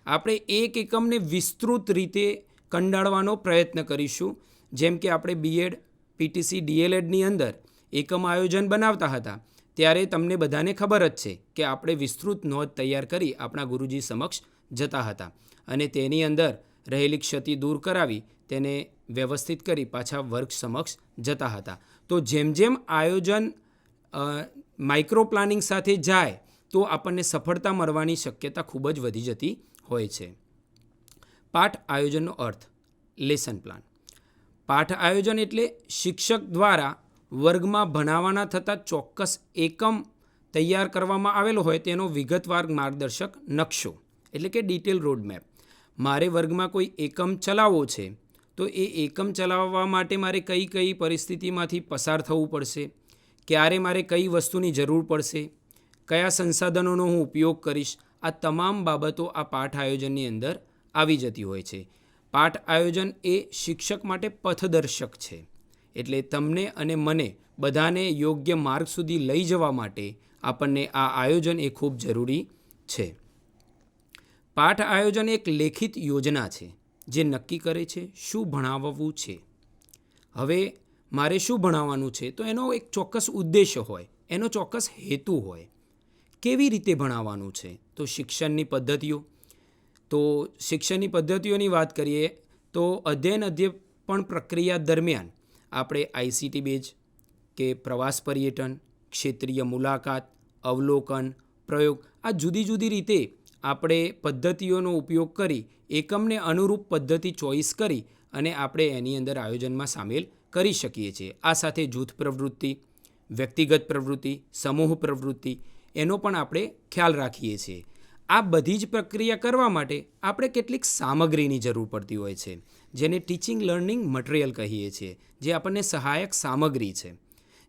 આપણે એક એકમને વિસ્તૃત રીતે કંડાળવાનો પ્રયત્ન કરીશું. જેમ કે આપણે બીએડ, પીટીસી, ડીએલએડની અંદર એકમ આયોજન બનાવતા હતા ત્યારે તમને બધાને ખબર જ છે કે આપણે વિસ્તૃત નોંધ તૈયાર કરી આપણા ગુરુજી સમક્ષ જતા હતા અને તેની અંદર રહેલી ક્ષતિ દૂર કરાવી તેને વ્યવસ્થિત કરી પાછા વર્ગ સમક્ષ જતા હતા. તો જેમ જેમ આયોજન માઇક્રો પ્લાનિંગ સાથે જાય તો આપણને સફળતા મળવાની શક્યતા ખૂબ જ વધી જતી હોય છે. પાઠ આયોજનનો અર્થ લેસન પ્લાન. પાઠ આયોજન એટલે શિક્ષક દ્વારા વર્ગમાં ભણાવવાના થતા ચોક્કસ એકમ તૈયાર કરવામાં આવેલો હોય તેનો વિગતવાર માર્ગદર્શક નકશો એટલે કે ડિટેલ રોડમેપ. મારે વર્ગમાં કોઈ એકમ ચલાવવો છે તો એ એકમ ચલાવવા માટે મારે કઈ કઈ પરિસ્થિતિમાંથી પસાર થવું પડશે, ક્યારે મારે કઈ વસ્તુની જરૂર પડશે, કયા સંસાધનોનો હું ઉપયોગ કરીશ, આ તમામ બાબતો આ પાઠ આયોજનની અંદર આવી જતી હોય છે. પાઠ આયોજન એ શિક્ષક માટે પથદર્શક છે. એટલે તમને અને મને બધાને યોગ્ય માર્ગ સુધી લઈ જવા માટે આપણને આ આયોજન એ ખૂબ જરૂરી છે. પાઠ આયોજન એક લેખિત યોજના છે જે નક્કી કરે છે શું ભણાવવું છે. હવે મારે શું ભણાવવાનું છે તો એનો એક ચોક્કસ ઉદ્દેશ્ય હોય, એનો ચોક્કસ હેતુ હોય. કેવી રીતે ભણાવવાનું છે તો શિક્ષણની પદ્ધતિઓ. તો શિક્ષણની પદ્ધતિઓની વાત કરીએ તો અધ્યયન અધ્યાપન પ્રક્રિયા દરમિયાન આપણે આઈસીટી બેઝ કે પ્રવાસ પર્યટન, ક્ષેત્રીય મુલાકાત, અવલોકન, પ્રયોગ આ જુદી જુદી રીતે આપણે પદ્ધતિઓનો ઉપયોગ કરી એકમને અનુરૂપ પદ્ધતિ ચોઈસ કરી અને આપણે એની અંદર આયોજનમાં સામેલ કરી શકીએ છીએ. આ સાથે જૂથ પ્રવૃત્તિ, વ્યક્તિગત પ્રવૃત્તિ, સમૂહ પ્રવૃત્તિ એનો પણ આપણે ખ્યાલ રાખીએ છીએ. આ બધી જ પ્રક્રિયા કરવા માટે આપણે કેટલીક સામગ્રીની જરૂર પડતી હોય છે જેને ટીચિંગ લર્નિંગ મટીરિયલ કહીએ છીએ, જે આપણને સહાયક સામગ્રી છે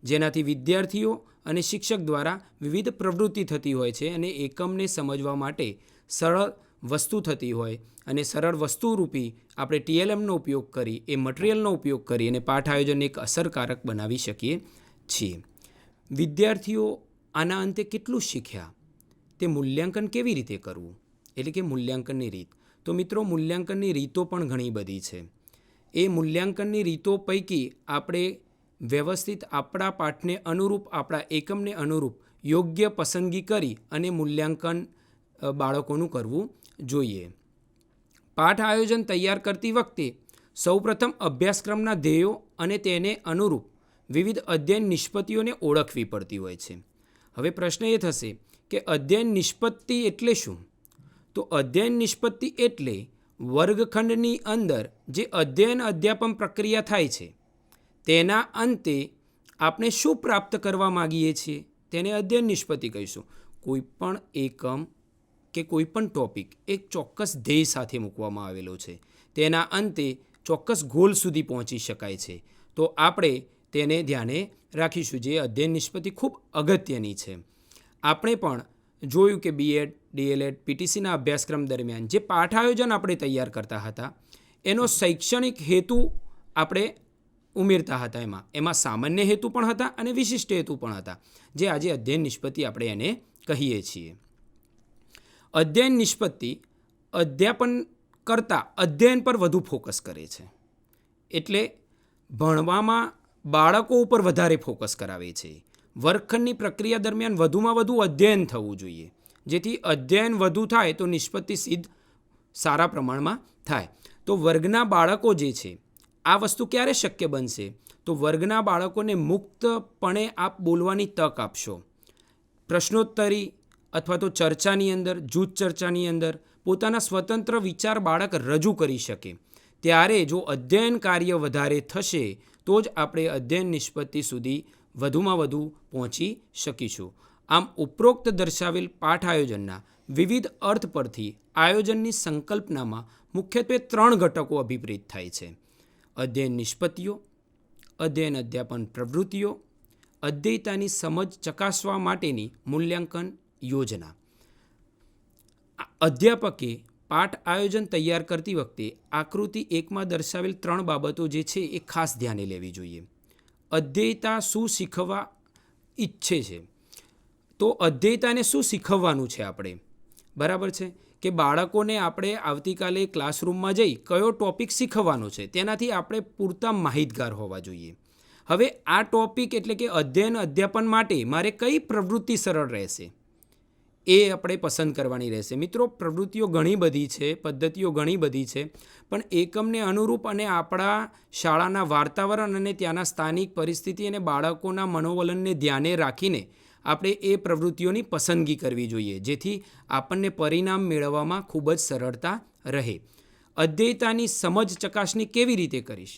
જેનાથી વિદ્યાર્થીઓ અને શિક્ષક દ્વારા વિવિધ પ્રવૃત્તિ થતી હોય છે અને એકમને સમજવા માટે સરળ વસ્તુ થતી હોય અને સરળ વસ્તુરૂપી આપણે TLMનો ઉપયોગ કરી એ મટીરિયલનો ઉપયોગ કરી અને પાઠ આયોજન એક અસરકારક બનાવી શકીએ છીએ. વિદ્યાર્થીઓ આના અંતે કેટલું શીખ્યા, તે મૂલ્યાંકન કેવી રીતે કરવું, એટલે કે મૂલ્યાંકનની રીત. તો મિત્રો, મૂલ્યાંકનની રીતો પણ ઘણી બધી છે. એ મૂલ્યાંકનની રીતો પૈકી આપણે વ્યવસ્થિત આપણા પાઠને અનુરૂપ, આપણા એકમને અનુરૂપ યોગ્ય પસંદગી કરી અને મૂલ્યાંકન બાળકોનું કરવું જોઈએ. પાઠ આયોજન તૈયાર કરતી વખતે સૌપ્રથમ અભ્યાસક્રમના ધ્યેયો અને તેને અનુરૂપ વિવિધ અધ્યયન નિષ્પત્તિઓને ઓળખવી પડતી હોય છે. હવે પ્રશ્ન એ થશે કે અધ્યયન નિષ્પત્તિ એટલે શું? તો અધ્યયન નિષ્પત્તિ એટલે વર્ગખંડની અંદર જે અધ્યયન અધ્યાપન પ્રક્રિયા થાય છે તેના અંતે આપણે શું પ્રાપ્ત કરવા માગીએ છીએ તેને અધ્યયન નિષ્પત્તિ કહીશું. કોઈપણ એકમ કે કોઈપણ ટોપિક એક ચોક્કસ ધ્યેય સાથે મૂકવામાં આવેલો છે, તેના અંતે ચોક્કસ ગોલ સુધી પહોંચી શકાય છે. તો આપણે તેને ધ્યાને રાખીશું, જે અધ્યયન નિષ્પત્તિ ખૂબ અગત્યની છે. આપણે પણ જોયું કે BEd, DLEd, PTCના અભ્યાસક્રમ દરમિયાન જે પાઠ આયોજન આપણે તૈયાર કરતા હતા એનો શૈક્ષણિક હેતુ આપણે ઉમેરતા હતા. એમાં સામાન્ય હેતુ પણ હતા અને વિશિષ્ટ હેતુ પણ હતા, જે આજે અધ્યયન નિષ્પત્તિ આપણે એને કહીએ છીએ. અધ્યયન નિષ્પત્તિ અધ્યાપન કરતાં અધ્યયન પર વધુ ફોકસ કરે છે, એટલે ભણવામાં બાળકો ઉપર વધારે ફોકસ કરાવે છે. વર્ગખંડની પ્રક્રિયા દરમિયાન વધુમાં વધુ અધ્યયન થવું જોઈએ, જેથી અધ્યયન વધુ થાય તો નિષ્પત્તિ સિદ્ધ સારા પ્રમાણમાં થાય. તો વર્ગના બાળકો જે છે, આ વસ્તુ ક્યારે શક્ય બનશે? તો વર્ગના બાળકોને મુક્તપણે આપ બોલવાની તક આપશો. પ્રશ્નોત્તરી અથવા તો ચર્ચાની અંદર, જૂથ ચર્ચાની અંદર પોતાના સ્વતંત્ર વિચાર બાળક રજૂ કરી શકે. ત્યારે જો અધ્યયન કાર્ય વધારે થશે તો જ આપણે અધ્યયન નિષ્પત્તિ સુધી વધુમાં વધુ પહોંચી શકીશું. આમ ઉપરોક્ત દર્શાવેલ પાઠ આયોજનના વિવિધ અર્થ પરથી આયોજનની સંકલ્પનામાં મુખ્યત્વે 3 ઘટકો અભિપ્રેત થાય છે: અધ્યયન નિષ્પત્તિઓ, અધ્યયન અધ્યાપન પ્રવૃત્તિઓ, અધ્યયતાની સમજ ચકાસવા માટેની મૂલ્યાંકન યોજના. અધ્યાપકે પાઠ આયોજન તૈયાર કરતી વખતે આકૃતિ 1માં દર્શાવેલ 3 બાબતો જે છે એ ખાસ ધ્યાને લેવી જોઈએ. અધ્યયતા શું શીખવા ઈચ્છે છે, તો અધ્યયતાને શું શીખવવાનું છે આપણે, બરાબર છે કે બાળકોને આપણે આવતીકાલે ક્લાસરૂમમાં જઈ કયો ટૉપિક શીખવવાનો છે તેનાથી આપણે પૂરતા માહિતગાર હોવા જોઈએ. હવે આ ટૉપિક એટલે કે અધ્યયન અધ્યાપન માટે મારે કઈ પ્રવૃત્તિ સરળ રહેશે એ આપણે પસંદ કરવાની રહેશે. મિત્રો, પ્રવૃત્તિઓ ઘણી બધી છે, પદ્ધતિઓ ઘણી બધી છે, પણ એકમને અનુરૂપ અને આપણા શાળાના વાતાવરણ અને ત્યાંના સ્થાનિક પરિસ્થિતિ અને બાળકોના મનોવલનને ધ્યાને રાખીને આપણે એ પ્રવૃત્તિઓની પસંદગી કરવી જોઈએ, જેથી આપણને પરિણામ મેળવવામાં ખૂબ જ સરળતા રહે. અધ્યયતાની સમજ ચકાસણી કેવી રીતે કરીશ?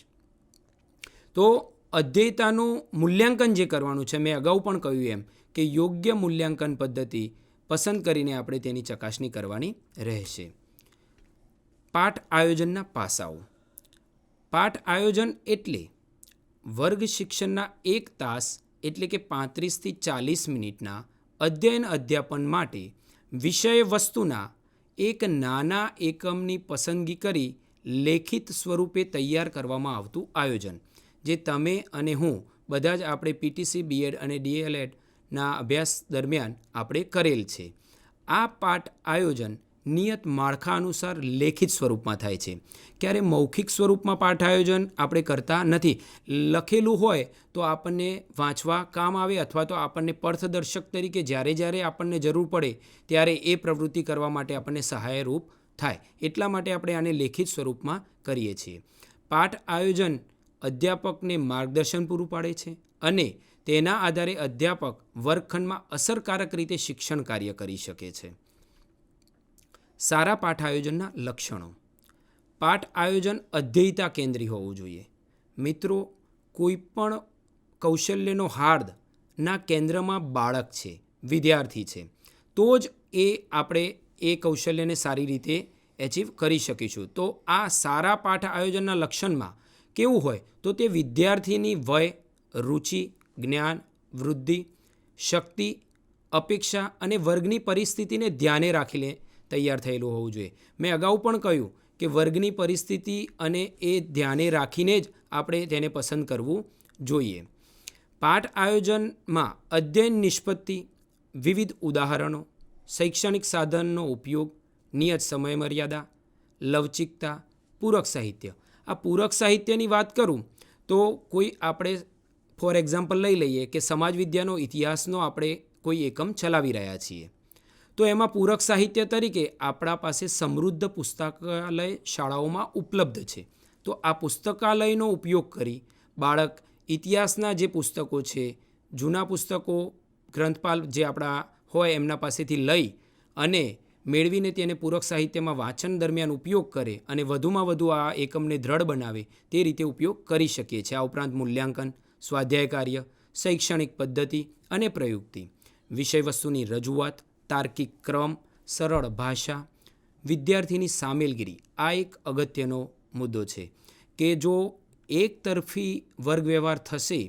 તો અધ્યયતાનું મૂલ્યાંકન જે કરવાનું છે, મેં અગાઉ પણ કહ્યું એમ કે યોગ્ય મૂલ્યાંકન પદ્ધતિ પસંદ કરીને આપણે તેની ચકાસણી કરવાની રહેશે. પાઠ આયોજનના પાસાઓ. પાઠ આયોજન એટલે વર્ગ શિક્ષણના 1 તાસ એટલે કે 35થી 40 મિનિટના અધ્યયન અધ્યાપન માટે વિષય વસ્તુના એક નાના એકમની પસંદગી કરી લેખિત સ્વરૂપે તૈયાર કરવામાં આવતું આયોજન, જે તમે અને હું બધા જ આપણે PTC, BEd અને DLEd ના અભ્યાસ દરમિયાન આપણે કરેલ છે. આ પાઠ આયોજન નિયત માળખા અનુસાર લેખિત સ્વરૂપમાં થાય છે. ક્યારે મૌખિક સ્વરૂપમાં પાઠ આયોજન આપણે કરતા નથી. લખેલું હોય તો આપણને વાંચવા કામ આવે, અથવા તો આપણને પથદર્શક તરીકે જ્યારે જ્યારે આપણને જરૂર પડે ત્યારે એ પ્રવૃત્તિ કરવા માટે આપણને સહાયરૂપ થાય. એટલા માટે આપણે આને લેખિત સ્વરૂપમાં કરીએ છીએ. પાઠ આયોજન અધ્યાપકને માર્ગદર્શન પૂરું પાડે છે અને તેના આધારે અધ્યાપક વર્ગખંડમાં અસરકારક રીતે શિક્ષણ કાર્ય કરી શકે છે. સારા પાઠ આયોજનના લક્ષણો. પાઠ આયોજન અધ્યયતા કેન્દ્રી હોવું જોઈએ. મિત્રો, કોઈપણ કૌશલ્યનો હાર્દના કેન્દ્રમાં બાળક છે, વિદ્યાર્થી છે, તો જ આપણે એ કૌશલ્યને સારી રીતે એચીવ કરી શકીશું. તો આ સારા પાઠ આયોજનના લક્ષણમાં કેવું હોય તો તે વિદ્યાર્થીની વય, રુચિ, જ્ઞાન, વૃદ્ધિ, શક્તિ, અપેક્ષા અને વર્ગની પરિસ્થિતિને ધ્યાને રાખીને તૈયાર થયેલું હોવું જોઈએ. મેં અગાઉ પણ કહ્યું કે વર્ગની પરિસ્થિતિ અને એ ધ્યાને રાખીને જ આપણે તેને પસંદ કરવું જોઈએ. પાઠ આયોજનમાં અધ્યયન નિષ્પત્તિ, વિવિધ ઉદાહરણો, શૈક્ષણિક સાધનનો ઉપયોગ, નિયત સમયમર્યાદા, લવચિકતા, પૂરક સાહિત્ય. આ પૂરક સાહિત્યની વાત કરું તો કોઈ આપણે ફોર એક્ઝામ્પલ લઈ લઈએ કે સમાજ વિદ્યાનો ઇતિહાસનો આપણે કોઈ એકમ ચલાવી રહ્યા છીએ, તો એમાં પૂરક સાહિત્ય તરીકે આપણા પાસે સમૃદ્ધ પુસ્તકાલય શાળાઓમાં ઉપલબ્ધ છે. તો આ પુસ્તકાલયનો ઉપયોગ કરી બાળક ઇતિહાસના જે પુસ્તકો છે, જૂના પુસ્તકો ગ્રંથપાલ જે આપણા હોય એમના પાસેથી લઈ અને મેળવીને તેને પૂરક સાહિત્યમાં વાંચન દરમિયાન ઉપયોગ કરે અને વધુમાં વધુ આ એકમને દ્રઢ બનાવે તે રીતે ઉપયોગ કરી શકીએ છીએ. આ ઉપરાંત મૂલ્યાંકન, સ્વાધ્યાય કાર્ય, શૈક્ષણિક પદ્ધતિ અને પ્રયુક્તિ, વિષયવસ્તુની રજૂઆત, તાર્કિક ક્રમ, સરળ ભાષા, વિદ્યાર્થીની સામેલગીરી. આ એક અગત્યનો મુદ્દો છે કે જો એક તરફી વર્ગ વ્યવહાર થશે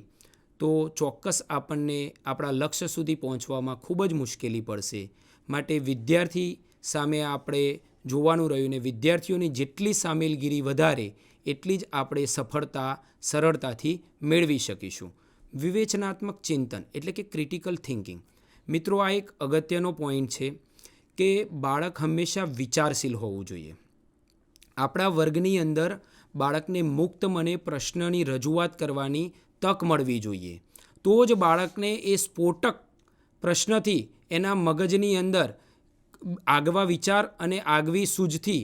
તો ચોક્કસ આપણને આપણા લક્ષ્ય સુધી પહોંચવામાં ખૂબ જ મુશ્કેલી પડશે. માટે વિદ્યાર્થી સામે આપણે જોવાનું રહ્યું ને વિદ્યાર્થીઓની જેટલી સામેલગીરી વધારે એટલી જ આપણે સફળતા સરળતાથી મેળવી શકીશું. વિવેચનાત્મક ચિંતન એટલે કે ક્રિટિકલ થિંકિંગ. મિત્રો, આ એક અગત્યનો પોઈન્ટ છે કે બાળક હંમેશા વિચારશીલ હોવું જોઈએ. આપણા વર્ગની અંદર બાળકને મુક્ત મને પ્રશ્નની રજૂઆત કરવાની તક મળવી જોઈએ. તો જ બાળકને એ સ્ફોટક પ્રશ્નથી એના મગજની અંદર આગવા વિચાર અને આગવી સૂઝથી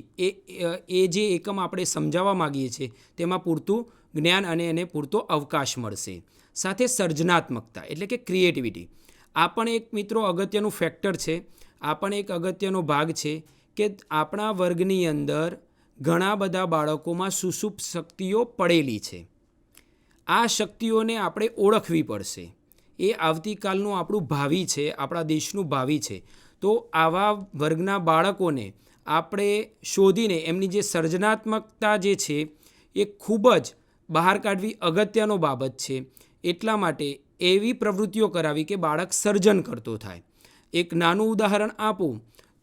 એ જે એકમ આપણે સમજાવવા માગીએ છીએ તેમાં પૂરતું જ્ઞાન અને એને પૂરતો અવકાશ મળશે. સાથે સર્જનાત્મકતા એટલે કે ક્રિએટિવિટી. આ પણ એક મિત્રો અગત્યનું ફેક્ટર છે, આ પણ એક અગત્યનો ભાગ છે કે આપણા વર્ગની અંદર ઘણા બધા બાળકોમાં સુષુપ્ત શક્તિઓ પડેલી છે. આ શક્તિઓને આપણે ઓળખવી પડશે. એ આવતીકાલનું આપણું ભાવિ છે, આપણા દેશનું ભાવિ છે. તો આવા વર્ગના બાળકોને આપણે શોધીને એમની જે સર્જનાત્મકતા જે છે એ ખૂબ જ બહાર કાઢવી અગત્યનો બાબત છે. એટલા માટે એવી પ્રવૃત્તિઓ કરાવી કે બાળક સર્જન કરતો થાય. એક નાનું ઉદાહરણ આપું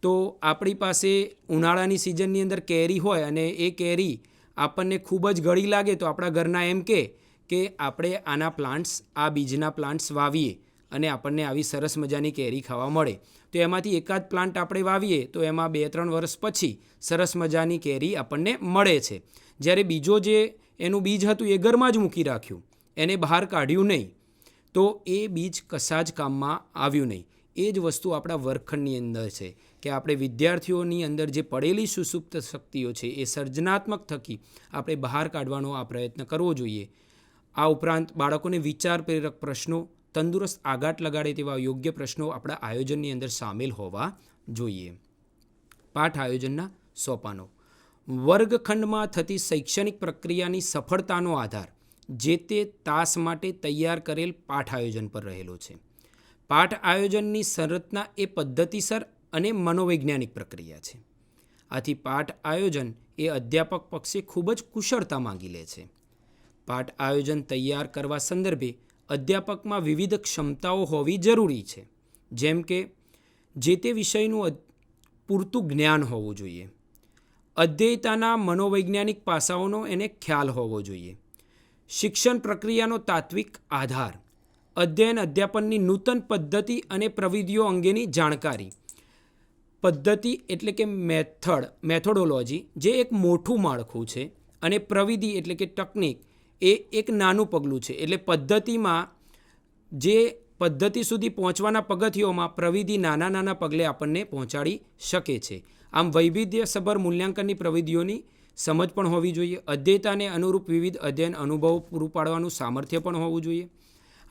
તો આપણી પાસે ઉનાળાની સિઝનની અંદર કેરી હોય અને એ કેરી આપણને ખૂબ જ ગળી લાગે તો આપણા ઘરના એમ કે આપણે આના પ્લાન્ટ્સ, આ બીજના પ્લાન્ટ્સ વાવીએ અને આપણને આવી સરસ મજાની કેરી ખાવા મળે. તો એમાંથી એકાદ પ્લાન્ટ આપણે વાવીએ તો એમાં 2-3 વર્ષ પછી સરસ મજાની કેરી આપણને મળે છે. જ્યારે બીજો જે એનું બીજ હતું એ ઘરમાં જ મૂકી રાખ્યું, એને બહાર કાઢ્યું નહીં, તો એ બીજ કશા જ કામમાં આવ્યું નહીં. એ જ વસ્તુ આપણા વર્ગખંડની અંદર છે કે આપણે વિદ્યાર્થીઓની અંદર જે પડેલી સુષુપ્ત શક્તિઓ છે એ સર્જનાત્મક થકી આપણે બહાર કાઢવાનો આ પ્રયત્ન કરવો જોઈએ. આ ઉપરાંત બાળકોને વિચાર પ્રેરક પ્રશ્નો, તંદુરસ્ત આઘાત લગાડે તેવા યોગ્ય પ્રશ્નો આપણા આયોજનની અંદર સામેલ હોવા જોઈએ. પાઠ આયોજનના સોપાનો. વર્ગખંડમાં થતી શૈક્ષણિક પ્રક્રિયાની સફળતાનો આધાર જે તે તાસ માટે તૈયાર કરેલ પાઠ આયોજન પર રહેલો છે. પાઠ આયોજનની સંરચના એ પદ્ધતિસર અને મનોવૈજ્ઞાનિક પ્રક્રિયા છે. આથી પાઠ આયોજન એ અધ્યાપક પક્ષે ખૂબ જ કુશળતા માંગી લે છે. પાઠ આયોજન તૈયાર કરવા સંદર્ભે અધ્યાપકમાં વિવિધ ક્ષમતાઓ હોવી જરૂરી છે. જેમ કે જે તે વિષયનું પૂરતું જ્ઞાન હોવું જોઈએ, અધ્યેયતાના મનોવૈજ્ઞાનિક પાસાઓનો એને ખ્યાલ હોવો જોઈએ, શિક્ષણ પ્રક્રિયાનો તાત્વિક આધાર, અધ્યયન અધ્યાપનની નૂતન પદ્ધતિ અને પ્રવિધિઓ અંગેની જાણકારી. પદ્ધતિ એટલે કે મેથોડોલોજી જે એક મોટું માળખું છે અને પ્રવિધિ એટલે કે ટેકનિક એ એક નાનું પગલું છે. એટલે પદ્ધતિમાં જે પદ્ધતિ સુધી પહોંચવાના પગથિયોમાં પ્રવિધિ નાના નાના પગલે આપણને પહોંચાડી શકે છે. આમ વૈવિધ્યસભર મૂલ્યાંકનની પ્રવિધિઓની સમજ પણ હોવી જોઈએ. અધ્યેયતાને અનુરૂપ વિવિધ અધ્યયન અનુભવો પૂરું પાડવાનું સામર્થ્ય પણ હોવું જોઈએ.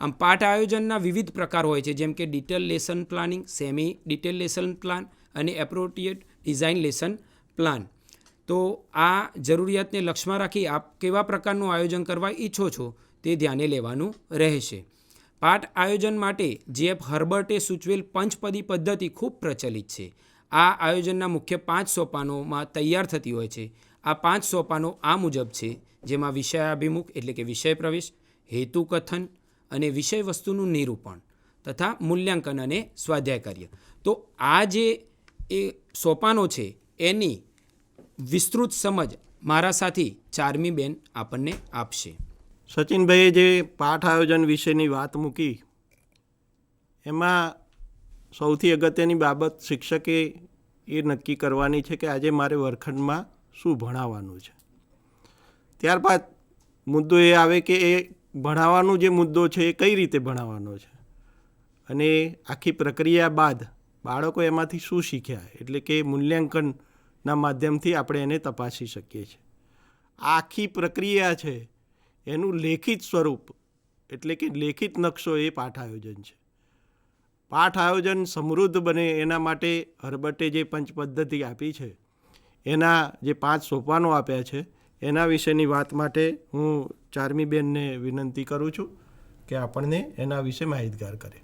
આમ પાઠ આયોજનના વિવિધ પ્રકાર હોય છે, જેમ કે detail lesson planning, semi detail lesson plan અને એપ્રોપ્રિએટ ડિઝાઇન લેસન પ્લાન. તો આ જરૂરિયાતને લક્ષ્યમાં રાખી આપ કેવા પ્રકારનું આયોજન કરવા ઈચ્છો છો તે ધ્યાને લેવાનું રહેશે. પાઠ આયોજન માટે જે.એફ. હર્બર્ટે સૂચવેલ પંચપદી પદ્ધતિ ખૂબ પ્રચલિત છે. આ આયોજનના મુખ્ય 5 સોપાનોમાં તૈયાર થતી હોય છે. આ 5 સોપાનો આ મુજબ છે, જેમાં વિષયાભિમુખ એટલે કે વિષય પ્રવેશ, હેતુ કથન અને વિષય વસ્તુનું નિરૂપણ તથા મૂલ્યાંકન અને સ્વાધ્યાય કાર્ય. તો આ જે એ સોપાનો છે એની વિસ્તૃત સમજ મારા સાથી ચારમી બેન આપણને આપશે. સચિનભાઈએ જે પાઠ આયોજન વિશેની વાત મૂકી એમાં સૌથી અગત્યની બાબત શિક્ષકે એ નક્કી કરવાની છે કે આજે મારે વર્ગખંડમાં શું ભણાવવાનું છે. ત્યારબાદ મુદ્દો એ આવે કે એ ભણાવવાનું જે મુદ્દો છે એ કઈ રીતે ભણાવવાનો છે અને આખી પ્રક્રિયા બાદ બાળકો એમાંથી શું શીખ્યા, એટલે કે મૂલ્યાંકનના માધ્યમથી આપણે એને તપાસી શકીએ છીએ. આ આખી પ્રક્રિયા છે એનું લેખિત સ્વરૂપ એટલે કે લેખિત નકશો એ પાઠ આયોજન છે. પાઠ આયોજન સમૃદ્ધ બને એના માટે હર્બટે જે પંચ પદ્ધતિ આપી છે, એના જે 5 સોપાનો આપ્યા છે એના વિશેની વાત માટે હું ચારમી બેનને વિનંતી કરું છું કે આપણને એના વિશે માહિતગાર કરે.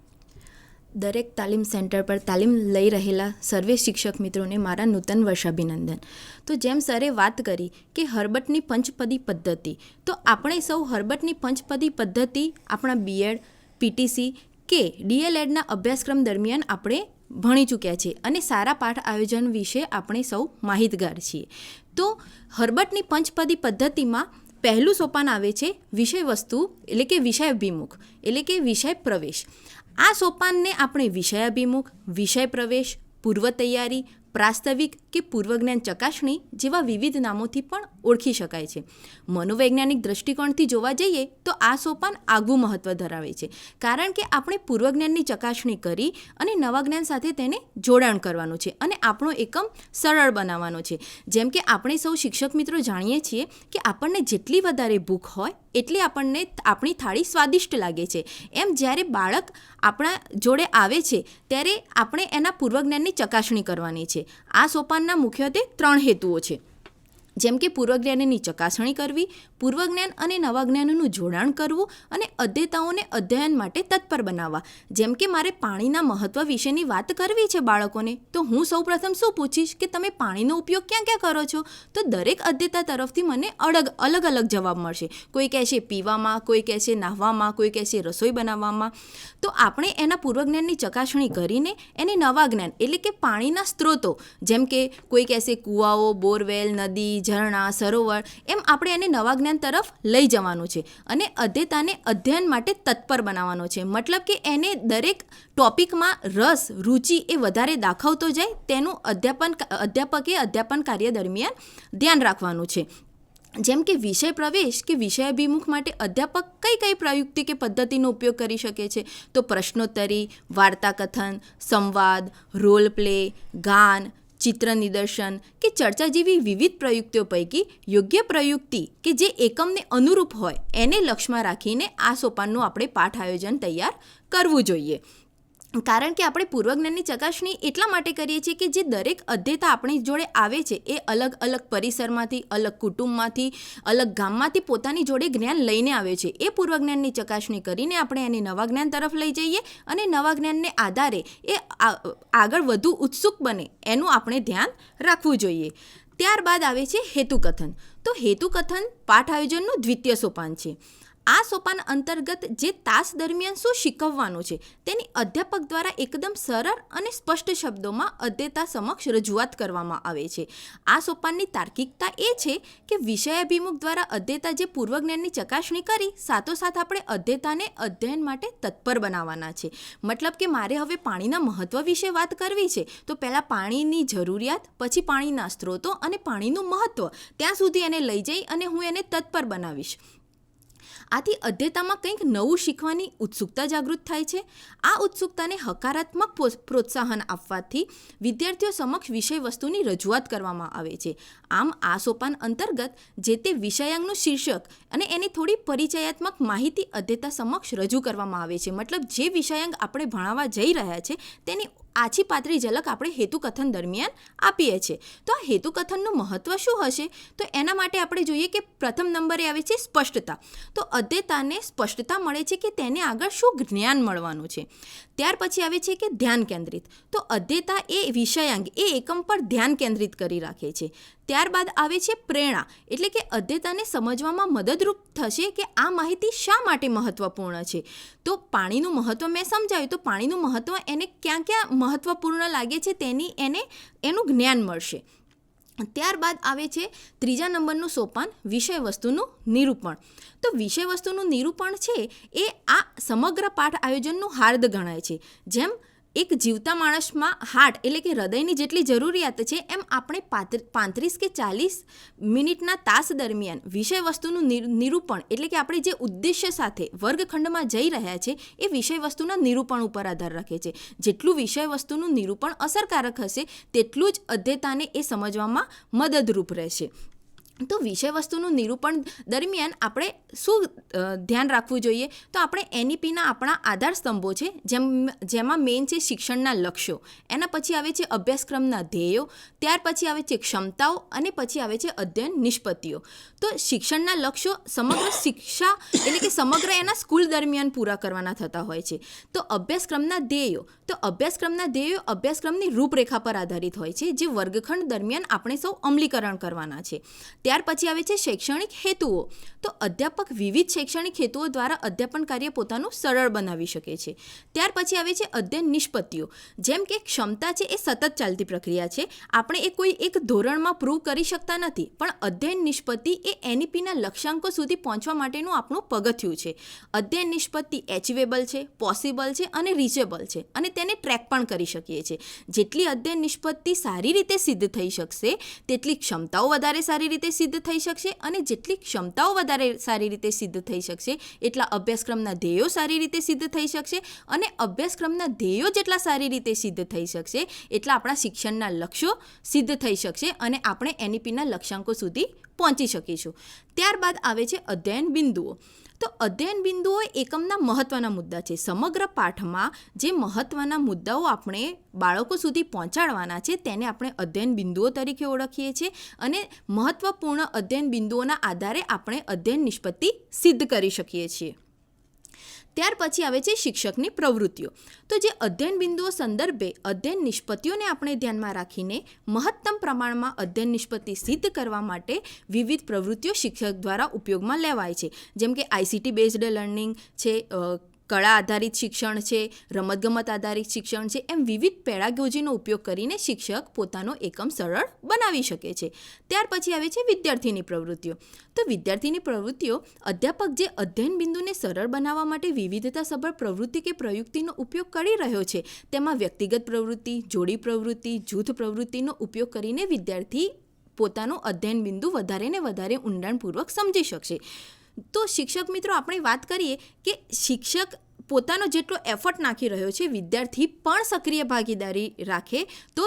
દરેક તાલીમ સેન્ટર પર તાલીમ લઈ રહેલા સર્વે શિક્ષક મિત્રોને મારા નૂતન વર્ષાભિનંદન. તો જેમ સરે વાત કરી કે હર્બટની પંચપદી પદ્ધતિ, તો આપણે સૌ હર્બટની પંચપદી પદ્ધતિ આપણા બીએડ, પીટીસી કે ડીએલએડના અભ્યાસક્રમ દરમિયાન આપણે ભણી ચૂક્યા છે અને સારા પાઠ આયોજન વિશે આપણે સૌ માહિતગાર છીએ. તો હર્બટની પંચપદી પદ્ધતિમાં પહેલું સોપાન આવે છે વિષય વસ્તુ એટલે કે વિષયાભિમુખ એટલે કે વિષય પ્રવેશ. આ સોપાનને આપણે વિષયાભિમુખ, વિષય પ્રવેશ, પૂર્વ તૈયારી, પ્રાસ્તવિક કે પૂર્વજ્ઞાન ચકાસણી જેવા વિવિધ નામોથી પણ ઓળખી શકાય છે. મનોવૈજ્ઞાનિક દૃષ્ટિકોણથી જોવા જઈએ તો આ સોપાન આગવું મહત્ત્વ ધરાવે છે, કારણ કે આપણે પૂર્વજ્ઞાનની ચકાસણી કરી અને નવા જ્ઞાન સાથે તેને જોડાણ કરવાનું છે અને આપણો એકમ સરળ બનાવવાનો છે. જેમ કે આપણે સૌ શિક્ષક મિત્રો જાણીએ છીએ કે આપણને જેટલી વધારે ભૂખ હોય એટલે આપણને આપણી થાળી સ્વાદિષ્ટ લાગે છે. એમ જ્યારે બાળક આપણા જોડે આવે છે ત્યારે આપણે એના પૂર્વજ્ઞાનની ચકાસણી કરવાની છે. આ સોપાનના મુખ્યત્વે 3 હેતુઓ છે, જેમ કે પૂર્વજ્ઞાનની ચકાસણી કરવી, પૂર્વજ્ઞાન અને નવા જ્ઞાનનું જોડાણ કરવું અને અધ્યેતાઓને અધ્યયન માટે તત્પર બનાવવા. જેમ કે મારે પાણીના મહત્ત્વ વિશેની વાત કરવી છે બાળકોને, તો હું સૌપ્રથમ શું પૂછીશ કે તમે પાણીનો ઉપયોગ ક્યાં ક્યાં કરો છો? તો દરેક અધ્યેતા તરફથી મને અલગ અલગ જવાબ મળશે. કોઈ કહેશે પીવામાં, કોઈ કહેશે નાહવામાં, કોઈ કહેશે રસોઈ બનાવવામાં. તો આપણે એના પૂર્વજ્ઞાનની ચકાસણી કરીને એને નવા જ્ઞાન એટલે કે પાણીના સ્ત્રોતો, જેમ કે કોઈ કહેશે કૂવાઓ, બોરવેલ, નદી, ઝરણા, સરોવર, એમ આપણે એને નવા જ્ઞાન તરફ લઈ જવાનું છે અને અધ્યેતાને અધ્યયન માટે તત્પર બનાવવાનો છે. મતલબ કે એને દરેક ટોપિકમાં રસ, રુચિ એ વધારે દાખવતો જાય તેનું અધ્યાપકે અધ્યાપન કાર્ય દરમિયાન ધ્યાન રાખવાનું છે. જેમ કે વિષય પ્રવેશ કે વિષયાભિમુખ માટે અધ્યાપક કઈ પ્રયુક્તિ કે પદ્ધતિનો ઉપયોગ કરી શકે છે? તો પ્રશ્નોત્તરી, વાર્તા કથન, સંવાદ, રોલ પ્લે, ગાન, ચિત્ર નિદર્શન કે ચર્ચા જેવી વિવિધ પ્રયુક્તિઓ પૈકી યોગ્ય પ્રયુક્તિ કે જે એકમને અનુરૂપ હોય એને લક્ષ્યમાં રાખીને આ સોપાનનું આપણે પાઠ આયોજન તૈયાર કરવું જોઈએ. કારણ કે આપણે પૂર્વજ્ઞાનની ચકાસણી એટલા માટે કરીએ છીએ કે જે દરેક અધ્યેતા આપણી જોડે આવે છે એ અલગ અલગ પરિસરમાંથી, અલગ કુટુંબમાંથી, અલગ ગામમાંથી પોતાની જોડે જ્ઞાન લઈને આવે છે. એ પૂર્વજ્ઞાનની ચકાસણી કરીને આપણે એને નવા જ્ઞાન તરફ લઈ જઈએ અને નવા જ્ઞાનને આધારે એ આગળ વધુ ઉત્સુક બને એનું આપણે ધ્યાન રાખવું જોઈએ. ત્યારબાદ આવે છે હેતુકથન. તો હેતુકથન પાઠ આયોજનનું દ્વિતીય સોપાન છે. આ સોપાન અંતર્ગત જે તાસ દરમિયાન શું શીખવવાનું છે તેની અધ્યાપક દ્વારા એકદમ સરળ અને સ્પષ્ટ શબ્દોમાં અધ્યેતા સમક્ષ રજૂઆત કરવામાં આવે છે. આ સોપાનની તાર્કિકતા એ છે કે વિષયાભિમુખ દ્વારા અધ્યેતા જે પૂર્વજ્ઞાનની ચકાસણી કરી સાથોસાથ આપણે અધ્યેતાને અધ્યયન માટે તત્પર બનાવવાના છે. મતલબ કે મારે હવે પાણીના મહત્ત્વ વિશે વાત કરવી છે તો પહેલાં પાણીની જરૂરિયાત, પછી પાણીના સ્ત્રોતો અને પાણીનું મહત્ત્વ, ત્યાં સુધી એને લઈ જઈ અને હું એને તત્પર બનાવીશ. આથી અધ્યેતામાં કંઈક નવું શીખવાની ઉત્સુકતા જાગૃત થાય છે. આ ઉત્સુકતાને હકારાત્મક પ્રોત્સાહન આપવાથી વિદ્યાર્થીઓ સમક્ષ વિષય વસ્તુની રજૂઆત કરવામાં આવે છે. આમ આ સોપાન અંતર્ગત જે તે વિષયાંગનું શીર્ષક અને એની થોડી પરિચયાત્મક માહિતી અધ્યેતા સમક્ષ રજૂ કરવામાં આવે છે. મતલબ જે વિષયાંગ આપણે ભણાવવા જઈ રહ્યા છે તેની આછી પાતળી ઝલક આપણે હેતુકથન દરમિયાન આપીએ છીએ. તો આ હેતુકથનનું મહત્ત્વ શું હશે? તો એના માટે આપણે જોઈએ કે પ્રથમ નંબરે આવે છે સ્પષ્ટતા. તો અધ્યેતાને સ્પષ્ટતા મળે છે કે તેને આગળ શું જ્ઞાન મળવાનું છે. ત્યાર પછી આવે છે કે ધ્યાન કેન્દ્રિત. તો અધ્યેતા એ વિષયાંગ એ એકમ પર ધ્યાન કેન્દ્રિત કરી રાખે છે. ત્યારબાદ આવે છે પ્રેરણા, એટલે કે અધ્યતાને સમજવામાં મદદરૂપ થશે કે આ માહિતી શા માટે મહત્ત્વપૂર્ણ છે. તો પાણીનું મહત્ત્વ મેં સમજાવ્યું, તો પાણીનું મહત્ત્વ એને ક્યાં ક્યાં મહત્ત્વપૂર્ણ લાગે છે એનું જ્ઞાન મળશે. ત્યારબાદ આવે છે 3જા નંબરનું સોપાન વિષય વસ્તુનું નિરૂપણ. તો વિષય વસ્તુનું નિરૂપણ છે એ આ સમગ્ર પાઠ આયોજનનું હાર્દ ગણાય છે. જેમ એક જીવતા માણસમાં હાર્ટ એટલે કે હૃદયની જેટલી જરૂરિયાત છે, એમ આપણે 35 કે 40 મિનિટના તાસ દરમિયાન વિષય વસ્તુનું નિરૂપણ એટલે કે આપણે જે ઉદ્દેશ્ય સાથે વર્ગખંડમાં જઈ રહ્યા છે એ વિષય વસ્તુના નિરૂપણ ઉપર આધાર રાખે છે. જેટલું વિષય વસ્તુનું નિરૂપણ અસરકારક હશે તેટલું જ અધ્યતાને એ સમજવામાં મદદરૂપ રહેશે. તો વિષય વસ્તુનું નિરૂપણ દરમિયાન આપણે શું ધ્યાન રાખવું જોઈએ? તો આપણે એનઈપીના આપણા આધાર સ્તંભો છે, જેમાં મેઇન છે શિક્ષણના લક્ષ્યો, એના પછી આવે છે અભ્યાસક્રમના ધ્યેયો, ત્યાર પછી આવે છે ક્ષમતાઓ અને પછી આવે છે અધ્યયન નિષ્પત્તિઓ. તો શિક્ષણના લક્ષ્યો સમગ્ર શિક્ષા એટલે કે સમગ્ર એના સ્કૂલ દરમિયાન પૂરા કરવાના થતા હોય છે. તો અભ્યાસક્રમના ધ્યેયો, તો અભ્યાસક્રમના ધ્યેયો અભ્યાસક્રમની રૂપરેખા પર આધારિત હોય છે, જે વર્ગખંડ દરમિયાન આપણે સૌ અમલીકરણ કરવાના છે. ત્યાર પછી આવે છે શૈક્ષણિક હેતુઓ. તો અધ્યાપક વિવિધ શૈક્ષણિક હેતુઓ દ્વારા અધ્યાપન કાર્ય પોતાનું સરળ બનાવી શકે છે. ત્યાર પછી આવે છે અધ્યયન નિષ્પત્તિઓ. જેમ કે ક્ષમતા છે એ સતત ચાલતી પ્રક્રિયા છે, આપણે એ કોઈ એક ધોરણમાં પ્રૂવ કરી શકતા નથી, પણ અધ્યયન નિષ્પત્તિ એ એનઈપીના લક્ષ્યાંકો સુધી પહોંચવા માટેનું આપણું પગથિયું છે. અધ્યયન નિષ્પત્તિ એચિવેબલ છે, પોસિબલ છે અને રીચેબલ છે, અને તેને ટ્રેક પણ કરી શકીએ છીએ. જેટલી અધ્યયન નિષ્પત્તિ સારી રીતે સિદ્ધ થઈ શકશે તેટલી ક્ષમતાઓ વધારે સારી રીતે સિદ્ધ થઈ શકશે, અને જેટલી ક્ષમતાઓ વધારે સારી રીતે સિદ્ધ થઈ શકશે એટલા અભ્યાસક્રમના ધ્યેયો સારી રીતે સિદ્ધ થઈ શકશે, અને અભ્યાસક્રમના ધ્યેયો જેટલા સારી રીતે સિદ્ધ થઈ શકશે એટલા આપણા શિક્ષણના લક્ષ્યો સિદ્ધ થઈ શકશે અને આપણે એનઈપીના લક્ષ્યાંકો સુધી પહોંચી શકીશું. ત્યારબાદ આવે છે અધ્યયન બિંદુઓ. તો અધ્યયન બિંદુઓ એકમના મહત્ત્વના મુદ્દા છે. સમગ્ર પાઠમાં જે મહત્ત્વના મુદ્દાઓ આપણે બાળકો સુધી પહોંચાડવાના છે તેને આપણે અધ્યયન બિંદુઓ તરીકે ઓળખીએ છીએ, અને મહત્ત્વપૂર્ણ અધ્યયન બિંદુઓના આધારે આપણે અધ્યયન નિષ્પત્તિ સિદ્ધ કરી શકીએ છીએ. ત્યાર પછી આવે છે શિક્ષકની પ્રવૃત્તિઓ. તો જે અધ્યયન બિંદુઓ સંદર્ભે અધ્યયન નિષ્પત્તિઓને આપણે ધ્યાનમાં રાખીને મહત્તમ પ્રમાણમાં અધ્યયન નિષ્પત્તિ સિદ્ધ કરવા માટે વિવિધ પ્રવૃત્તિઓ શિક્ષક દ્વારા ઉપયોગમાં લેવાય છે. જેમ કે આઈસીટી બેઝડ લર્નિંગ છે, કળા આધારિત શિક્ષણ છે, રમતગમત આધારિત શિક્ષણ છે, એમ વિવિધ પેડાગોજીનો ઉપયોગ કરીને શિક્ષક પોતાનો એકમ સરળ બનાવી શકે છે. ત્યાર પછી આવે છે વિદ્યાર્થીની પ્રવૃત્તિઓ. તો વિદ્યાર્થીની પ્રવૃત્તિઓ અધ્યાપક જે અધ્યયન બિંદુને સરળ બનાવવા માટે વિવિધતાસભર પ્રવૃત્તિ કે પ્રયુક્તિનો ઉપયોગ કરી રહ્યો છે તેમાં વ્યક્તિગત પ્રવૃત્તિ, જોડી પ્રવૃત્તિ, જૂથ પ્રવૃત્તિનો ઉપયોગ કરીને વિદ્યાર્થી પોતાનું અધ્યયન બિંદુ વધારે ને વધારે ઊંડાણપૂર્વક સમજી શકશે. તો શિક્ષક મિત્રો, આપણે વાત કરીએ કે શિક્ષક પોતાનો જેટલો એફર્ટ નાખી રહ્યો છે, વિદ્યાર્થી પણ સક્રિય ભાગીદારી રાખે તો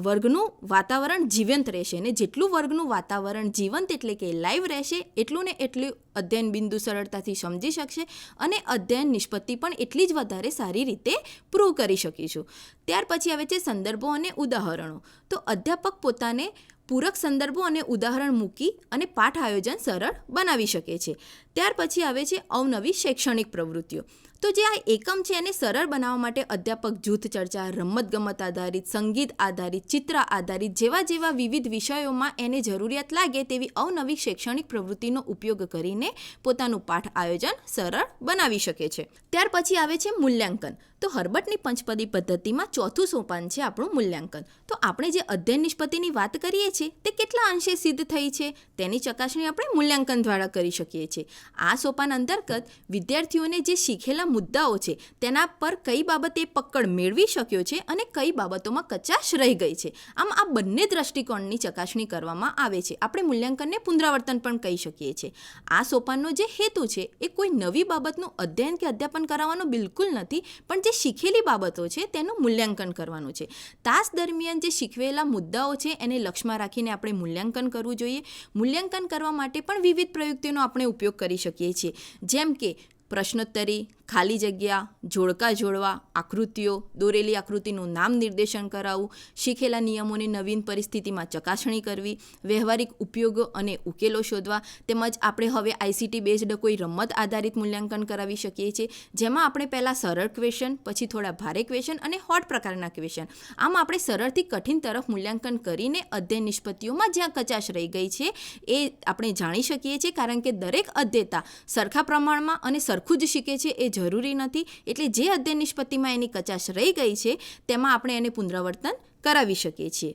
વર્ગનું વાતાવરણ જીવંત રહેશે, અને જેટલું વર્ગનું વાતાવરણ જીવંત એટલે કે લાઈવ રહેશે એટલું ને એટલું અધ્યયન બિંદુ સરળતાથી સમજી શકશે અને અધ્યયન નિષ્પત્તિ પણ એટલી જ વધારે સારી રીતે પ્રૂવ કરી શકીશું. ત્યાર પછી આવે છે સંદર્ભો અને ઉદાહરણો. તો અધ્યાપક પોતાને પૂરક સંદર્ભો અને ઉદાહરણ મૂકી અને પાઠ આયોજન સરળ બનાવી શકે છે. ત્યાર પછી આવે છે અવનવી શૈક્ષણિક પ્રવૃત્તિઓ. તો જે આ એકમ છે એને સરળ બનાવવા માટે અધ્યાપક જૂથ ચર્ચા, રમતગમત આધારિત, સંગીત આધારિત, ચિત્ર આધારિત જેવા વિવિધ વિષયોમાં એને જરૂરિયાત લાગે તેવી અવનવી શૈક્ષણિક પ્રવૃત્તિનો ઉપયોગ કરીને પોતાનું પાઠ આયોજન સરળ બનાવી શકે છે. ત્યાર પછી આવે છે મૂલ્યાંકન. તો હર્બટની પંચપદી પદ્ધતિમાં ચોથું સોપાન છે આપણું મૂલ્યાંકન. તો આપણે જે અધ્યયન નિષ્પત્તિની વાત કરીએ છીએ તે કેટલા અંશે સિદ્ધ થઈ છે તેની ચકાસણી આપણે મૂલ્યાંકન દ્વારા કરી શકીએ છીએ. આ સોપાન અંતર્ગત વિદ્યાર્થીઓને જે શીખેલા મુદ્દાઓ છે તેના પર કઈ બાબતે પકડ મેળવી શક્યો છે અને કઈ બાબતોમાં કચાશ રહી ગઈ છે. આમ આ બંને દ્રષ્ટિકોણની ચકાસણી કરવામાં આવે છે. આપણે મૂલ્યાંકનને પુનરાવર્તન પણ કહી શકીએ છીએ. આ સોપાનનો જે હેતુ છે એ કોઈ નવી બાબતનું અધ્યયન કે અધ્યાપન કરાવવાનો બિલકુલ નથી, પણ જે શીખેલી બાબતો છે તેનું મૂલ્યાંકન કરવાનું છે. તાસ દરમિયાન જે શીખવેલા મુદ્દાઓ છે એને લક્ષ્યમાં રાખીને આપણે મૂલ્યાંકન કરવું જોઈએ. મૂલ્યાંકન કરવા માટે પણ વિવિધ પ્રયુક્તિઓનો આપણે ઉપયોગ કરી શકીએ છીએ, જેમ કે પ્રશ્નોત્તરી, ખાલી જગ્યા, જોડકા જોડવા, આકૃતિઓ, દોરેલી આકૃતિનું નામ નિર્દેશન કરાવવું, શીખેલા નિયમોની નવીન પરિસ્થિતિમાં ચકાસણી કરવી, વ્યવહારિક ઉપયોગો અને ઉકેલો શોધવા, તેમજ આપણે હવે ICT બેઝડ કોઈ રમત આધારિત મૂલ્યાંકન કરાવી શકીએ છીએ, જેમાં આપણે પહેલાં સરળ ક્વેશ્ચન, પછી થોડા ભારે ક્વેશ્ચન અને હોટ પ્રકારના ક્વેશ્ચન, આમ આપણે સરળથી કઠિન તરફ મૂલ્યાંકન કરીને અધ્યયન નિષ્પત્તિઓમાં જ્યાં કચાશ રહી ગઈ છે એ આપણે જાણી શકીએ છીએ. કારણ કે દરેક અધ્યેતા સરખા પ્રમાણમાં અને સરખું જ શીખે છે એ જરૂરી નથી. એટલે જે અધ્યયન નિષ્પત્તિમાં એની કચાશ રહી ગઈ છે તેમાં આપણે એને પુનરાવર્તન કરાવી શકીએ છીએ.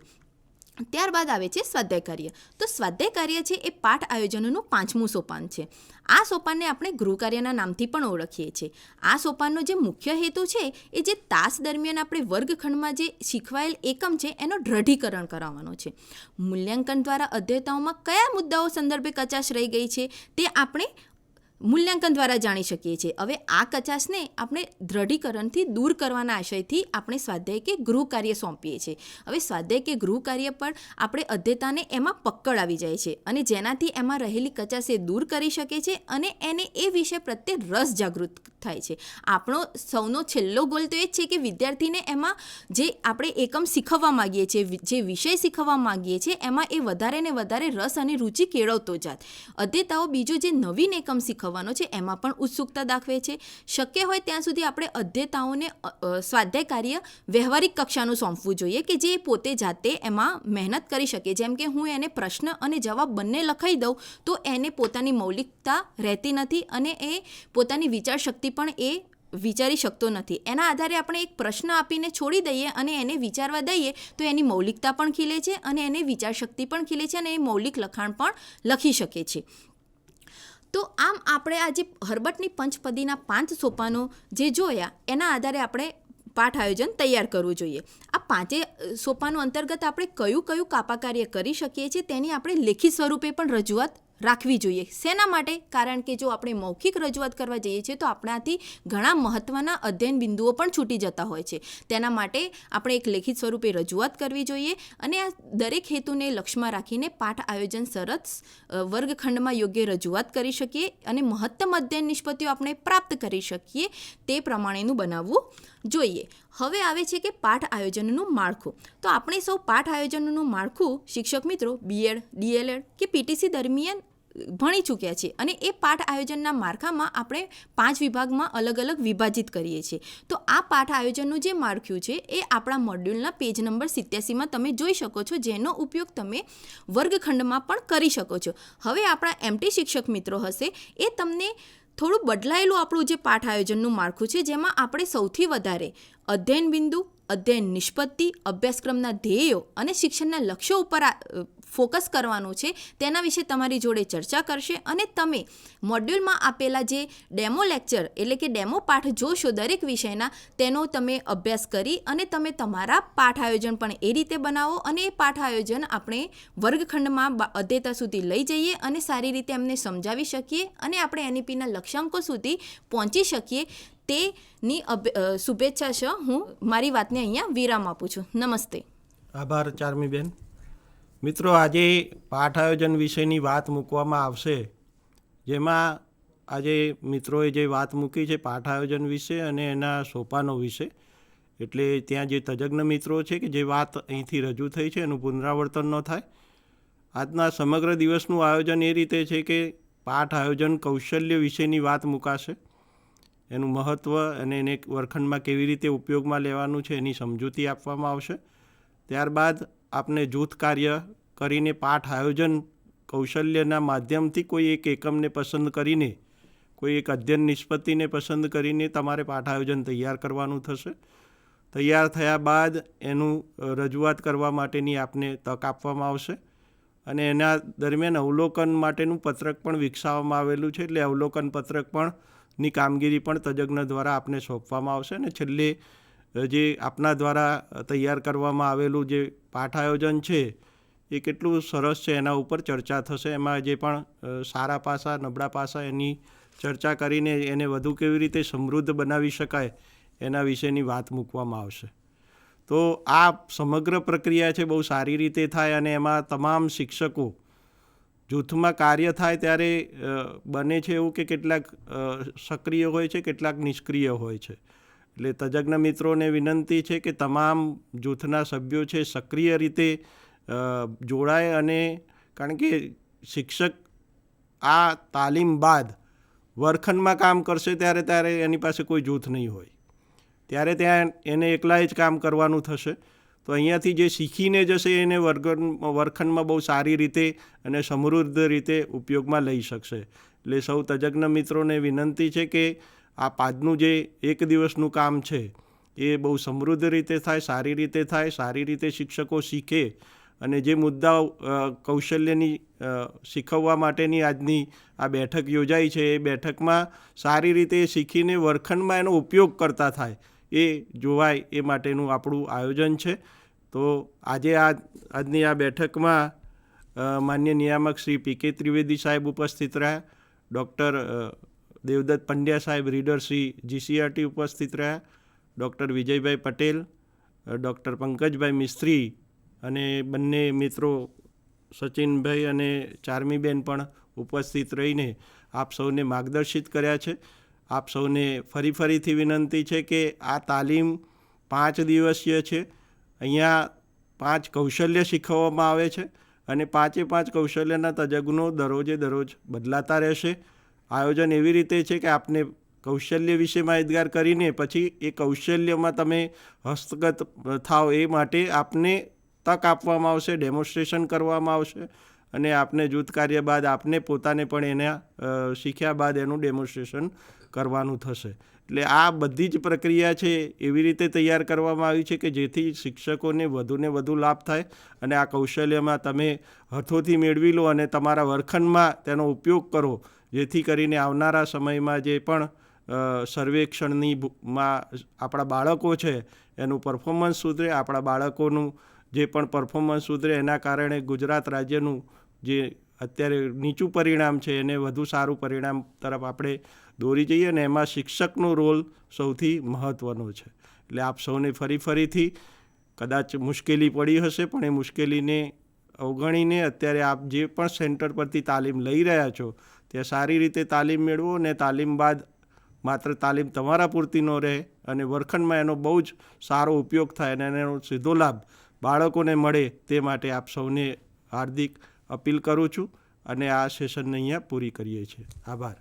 ત્યારબાદ આવે છે સ્વાધ્યાય કાર્ય. તો સ્વાધ્યાય કાર્ય છે એ પાઠ આયોજનનું 5મું સોપાન છે. આ સોપાનને આપણે ગૃહ કાર્યના નામથી પણ ઓળખીએ છીએ. આ સોપાનનો જે મુખ્ય હેતુ છે એ જે તાસ દરમિયાન આપણે વર્ગખંડમાં જે શીખવાયેલ એકમ છે એનો દ્રઢીકરણ કરાવવાનો છે. મૂલ્યાંકન દ્વારા અધ્યયતાઓમાં કયા મુદ્દાઓ સંદર્ભે કચાશ રહી ગઈ છે તે આપણે મૂલ્યાંકન દ્વારા જાણી શકીએ છીએ. હવે આ કચાશને આપણે દ્રઢીકરણથી દૂર કરવાના આશયથી આપણે સ્વાધ્યાય કે ગૃહ કાર્ય સોંપીએ છીએ. હવે સ્વાધ્યાય કે ગૃહ કાર્ય પર આપણે અધ્યયતાને એમાં પકડ આવી જાય છે અને જેનાથી એમાં રહેલી કચાશ એ દૂર કરી શકે છે અને એને એ વિષય પ્રત્યે રસ જાગૃત થાય છે. આપણો સૌનો છેલ્લો ગોલ તો એ જ છે કે વિદ્યાર્થીને એમાં જે આપણે એકમ શીખવવા માગીએ છીએ, જે વિષય શીખવવા માગીએ છીએ એમાં એ વધારે ને વધારે રસ અને રુચિ કેળવતો જાત. અધ્યયતાઓ બીજો જે નવીન એકમ શીખવવાનો છે એમાં પણ ઉત્સુકતા દાખવે છે. શક્ય હોય ત્યાં સુધી આપણે અધ્યયતાઓને સ્વાધ્યાય કાર્ય વ્યવહારિક કક્ષાનું સોંપવું જોઈએ કે જે પોતે જાતે એમાં મહેનત કરી શકે. જેમ કે હું એને પ્રશ્ન અને જવાબ બંને લખાઈ દઉં તો એને પોતાની મૌલિકતા રહેતી નથી અને એ પોતાની વિચારશક્તિ પણ એ વિચારી શકતો નથી. એના આધારે આપણે એક પ્રશ્ન આપીને છોડી દઈએ અને એને વિચારવા દઈએ તો એની મૌલિકતા પણ ખીલે છે અને એને વિચારશક્તિ પણ ખીલે છે અને એ મૌલિક લખાણ પણ લખી શકે છે. તો આમ આપણે આ જે હર્બટની પંચપદીના 5 સોપાનો જે જોયા એના આધારે આપણે પાઠ આયોજન તૈયાર કરવું જોઈએ. આ 5 સોપાનો અંતર્ગત આપણે કયું કયું કાપા કાર્ય કરી શકીએ છીએ તેની આપણે લેખિત સ્વરૂપે પણ રજૂઆત રાખવી જોઈએ. શેના માટે? કારણ કે જો આપણે મૌખિક રજૂઆત કરવા જઈએ છીએ તો આપણાથી ઘણા મહત્ત્વના અધ્યયન બિંદુઓ પણ છૂટી જતા હોય છે. તેના માટે આપણે એક લેખિત સ્વરૂપે રજૂઆત કરવી જોઈએ અને આ દરેક હેતુને લક્ષ્યમાં રાખીને પાઠ આયોજન સરસ વર્ગખંડમાં યોગ્ય રજૂઆત કરી શકીએ અને મહત્તમ અધ્યયન નિષ્પત્તિઓ આપણે પ્રાપ્ત કરી શકીએ તે પ્રમાણેનું બનાવવું જોઈએ. હવે આવે છે કે પાઠ આયોજનનું માળખું. તો આપણે સૌ પાઠ આયોજનનું માળખું શિક્ષક મિત્રો BEd, DLEd કે PTC દરમિયાન ભણી ચૂક્યા છે અને એ પાઠ આયોજનના માળખામાં આપણે 5 વિભાગમાં અલગ અલગ વિભાજિત કરીએ છીએ. તો આ પાઠ આયોજનનું જે માળખું છે એ આપણા મોડ્યુલના પેજ નંબર 87માં તમે જોઈ શકો છો, જેનો ઉપયોગ તમે વર્ગખંડમાં પણ કરી શકો છો. હવે આપણા MT શિક્ષક મિત્રો હશે એ તમને થોડું બદલાયેલું આપણું જે પાઠ આયોજનનું માળખું છે જેમાં આપણે સૌથી વધારે અધ્યયન બિંદુ, અધ્યયન નિષ્પત્તિ, અભ્યાસક્રમના ધ્યેયો અને શિક્ષણના લક્ષ્યો ઉપર ફોકસ કરવાનું છે તેના વિશે તમારી જોડે ચર્ચા કરશે અને તમે મોડ્યુલમાં આપેલા જે ડેમો લેક્ચર એટલે કે ડેમો પાઠ જોશો દરેક વિષયના તેનો તમે અભ્યાસ કરી અને તમે તમારા પાઠ આયોજન પણ એ રીતે બનાવો અને એ પાઠ આયોજન આપણે વર્ગખંડમાં અધ્યયતા સુધી લઈ જઈએ અને સારી રીતે એમને સમજાવી શકીએ અને આપણે NEPના લક્ષ્યાંકો સુધી પહોંચી શકીએ તેની શુભેચ્છા છે. હું મારી વાતને અહીંયા વિરામ આપું છું. નમસ્તે. આભાર ચાર્મીબેન. મિત્રો, આજે પાઠ આયોજન વિશેની વાત મૂકવામાં આવશે, જેમાં આજે મિત્રોએ જે વાત મૂકી છે પાઠ આયોજન વિશે અને એના સોપાનો વિશે, એટલે ત્યાં જે તજજ્ઞ મિત્રો છે કે જે વાત અહીંથી રજૂ થઈ છે એનું પુનરાવર્તન ન થાય. આજના સમગ્ર દિવસનું આયોજન એ રીતે છે કે પાઠ આયોજન કૌશલ્ય વિશેની વાત મૂકાશે, એનું મહત્ત્વ અને એને વર્ગખંડમાં કેવી રીતે ઉપયોગમાં લેવાનું છે એની સમજૂતી આપવામાં આવશે. ત્યારબાદ આપને જૂથ કાર્ય કરીને પાઠ આયોજન કૌશલ્યના માધ્યમથી કોઈ એક એકમને પસંદ કરીને, કોઈ એક અધ્યયન નિષ્પત્તિને પસંદ કરીને તમારે પાઠ આયોજન તૈયાર કરવાનું થશે. તૈયાર થયા બાદ એનું રજૂઆત કરવા માટેની આપને તક આપવામાં આવશે અને એના દરમિયાન અવલોકન માટેનું પત્રક પણ વિકસાવવામાં આવેલું છે. એટલે અવલોકન પત્રક પણ ની કામગીરી પણ તજજ્ઞ દ્વારા આપને સોંપવામાં આવશે અને છેલ્લે જે આપના દ્વારા તૈયાર કરવામાં આવેલું જે પાઠ આયોજન છે એ કેટલું સરસ છે એના ઉપર ચર્ચા થશે. એમાં જે પણ સારા પાસા, નબળા પાસા એની ચર્ચા કરીને એને વધુ કેવી રીતે સમૃદ્ધ બનાવી શકાય એના વિશેની વાત મૂકવામાં આવશે. તો આ સમગ્ર પ્રક્રિયા છે બહુ સારી રીતે થાય અને એમાં તમામ શિક્ષકો જૂથમાં કાર્ય થાય ત્યારે બને છે એવું કે કેટલાક સક્રિય હોય છે, કેટલાક નિષ્ક્રિય હોય છે. એટલે તજજ્ઞ મિત્રોને વિનંતી છે કે તમામ જૂથના સભ્યો છે સક્રિય રીતે જોડાય, અને કારણ કે શિક્ષક આ તાલીમ બાદ વર્ગખંડમાં કામ કરશે ત્યારે એની પાસે કોઈ જૂથ નહીં હોય, ત્યારે ત્યાં એને એકલાએ જ કામ કરવાનું થશે. તો અહીંયાથી જે શીખીને જશે એને વર્ગખંડમાં બહુ સારી રીતે અને સમૃદ્ધ રીતે ઉપયોગમાં લઈ શકશે. એટલે સૌ તજજ્ઞ મિત્રોને વિનંતી છે કે આ આજનું જે એક દિવસનું કામ છે એ બહુ સમૃદ્ધ રીતે થાય, સારી રીતે થાય, સારી રીતે શિક્ષકો શીખે, અને જે મુદ્દાઓ કૌશલ્યની શીખવવા માટેની આજની આ બેઠક યોજાઈ છે એ બેઠકમાં સારી રીતે શીખીને વર્ગખંડમાં એનો ઉપયોગ કરતા થાય એ જોવાય એ માટેનું આપણું આયોજન છે. તો આજની આ બેઠકમાં માન્ય નિયામક શ્રી પી.કે. ત્રિવેદી સાહેબ ઉપસ્થિત રહ્યા, ડૉક્ટર દેવદત્ત પંડ્યા સાહેબ રીડર શ્રી GCRT ઉપસ્થિત રહ્યા, ડૉક્ટર વિજયભાઈ પટેલ, ડૉક્ટર પંકજભાઈ મિસ્ત્રી અને બંને મિત્રો સચિનભાઈ અને ચારમીબેન પણ ઉપસ્થિત રહીને આપ સૌને માર્ગદર્શિત કર્યા છે. આપ સૌને ફરીથી વિનંતી છે કે આ તાલીમ 5 દિવસીય છે. અહીંયા 5 કૌશલ્ય શીખવવામાં આવે છે અને 5 કૌશલ્યના તજજ્ઞો દરરોજ બદલાતા રહેશે. આયોજન એવી રીતે છે કે આપને કૌશલ્ય વિશે માહિતગાર કરીને પછી એ કૌશલ્યમાં તમે હસ્તગત થાવ એ માટે આપને તક આપવામાં આવશે, ડેમોન્સ્ટ્રેશન કરવામાં આવશે, અને આપને જૂથ કાર્ય બાદ આપને પોતાને પણ એના શીખ્યા બાદ એનું ડેમોન્સ્ટ્રેશન કરવાનું થશે. એટલે આ બધી જ પ્રક્રિયા છે એવી રીતે તૈયાર કરવામાં આવી છે કે જેથી શિક્ષકોને વધુને વધુ લાભ થાય અને આ કૌશલ્યમાં તમે હાથોથી મેળવી લો અને તમારા વર્ગખંડમાં તેનો ઉપયોગ કરો, જેથી કરીને આવનારા સમયમાં જે પણ સર્વેક્ષણમાં આપણા બાળકો છે એનું પરફોર્મન્સ સુધરે, આપણા બાળકોનું જે પણ પરફોર્મન્સ સુધરે, એના કારણે ગુજરાત રાજ્યનું જે અત્યારે નીચું પરિણામ છે એને વધુ સારું પરિણામ તરફ આપણે દોરી જઈએ, અને એમાં શિક્ષકનો રોલ સૌથી મહત્ત્વનો છે. એટલે આપ સૌને ફરીથી કદાચ મુશ્કેલી પડી હશે, પણ એ મુશ્કેલીને અવગણીને અત્યારે આપ જે પણ સેન્ટર પરથી તાલીમ લઈ રહ્યા છો ત્યાં સારી રીતે તાલીમ મેળવો, અને તાલીમ બાદ માત્ર તાલીમ તમારા પૂરતી ન રહે અને વર્ગખંડમાં એનો બહુ જ સારો ઉપયોગ થાય અને એનો સીધો લાભ બાળકોને મળે તે માટે આપ સૌને હાર્દિક અપીલ કરું છું અને આ સેશનને અહીંયા પૂરી કરીએ છીએ. આભાર.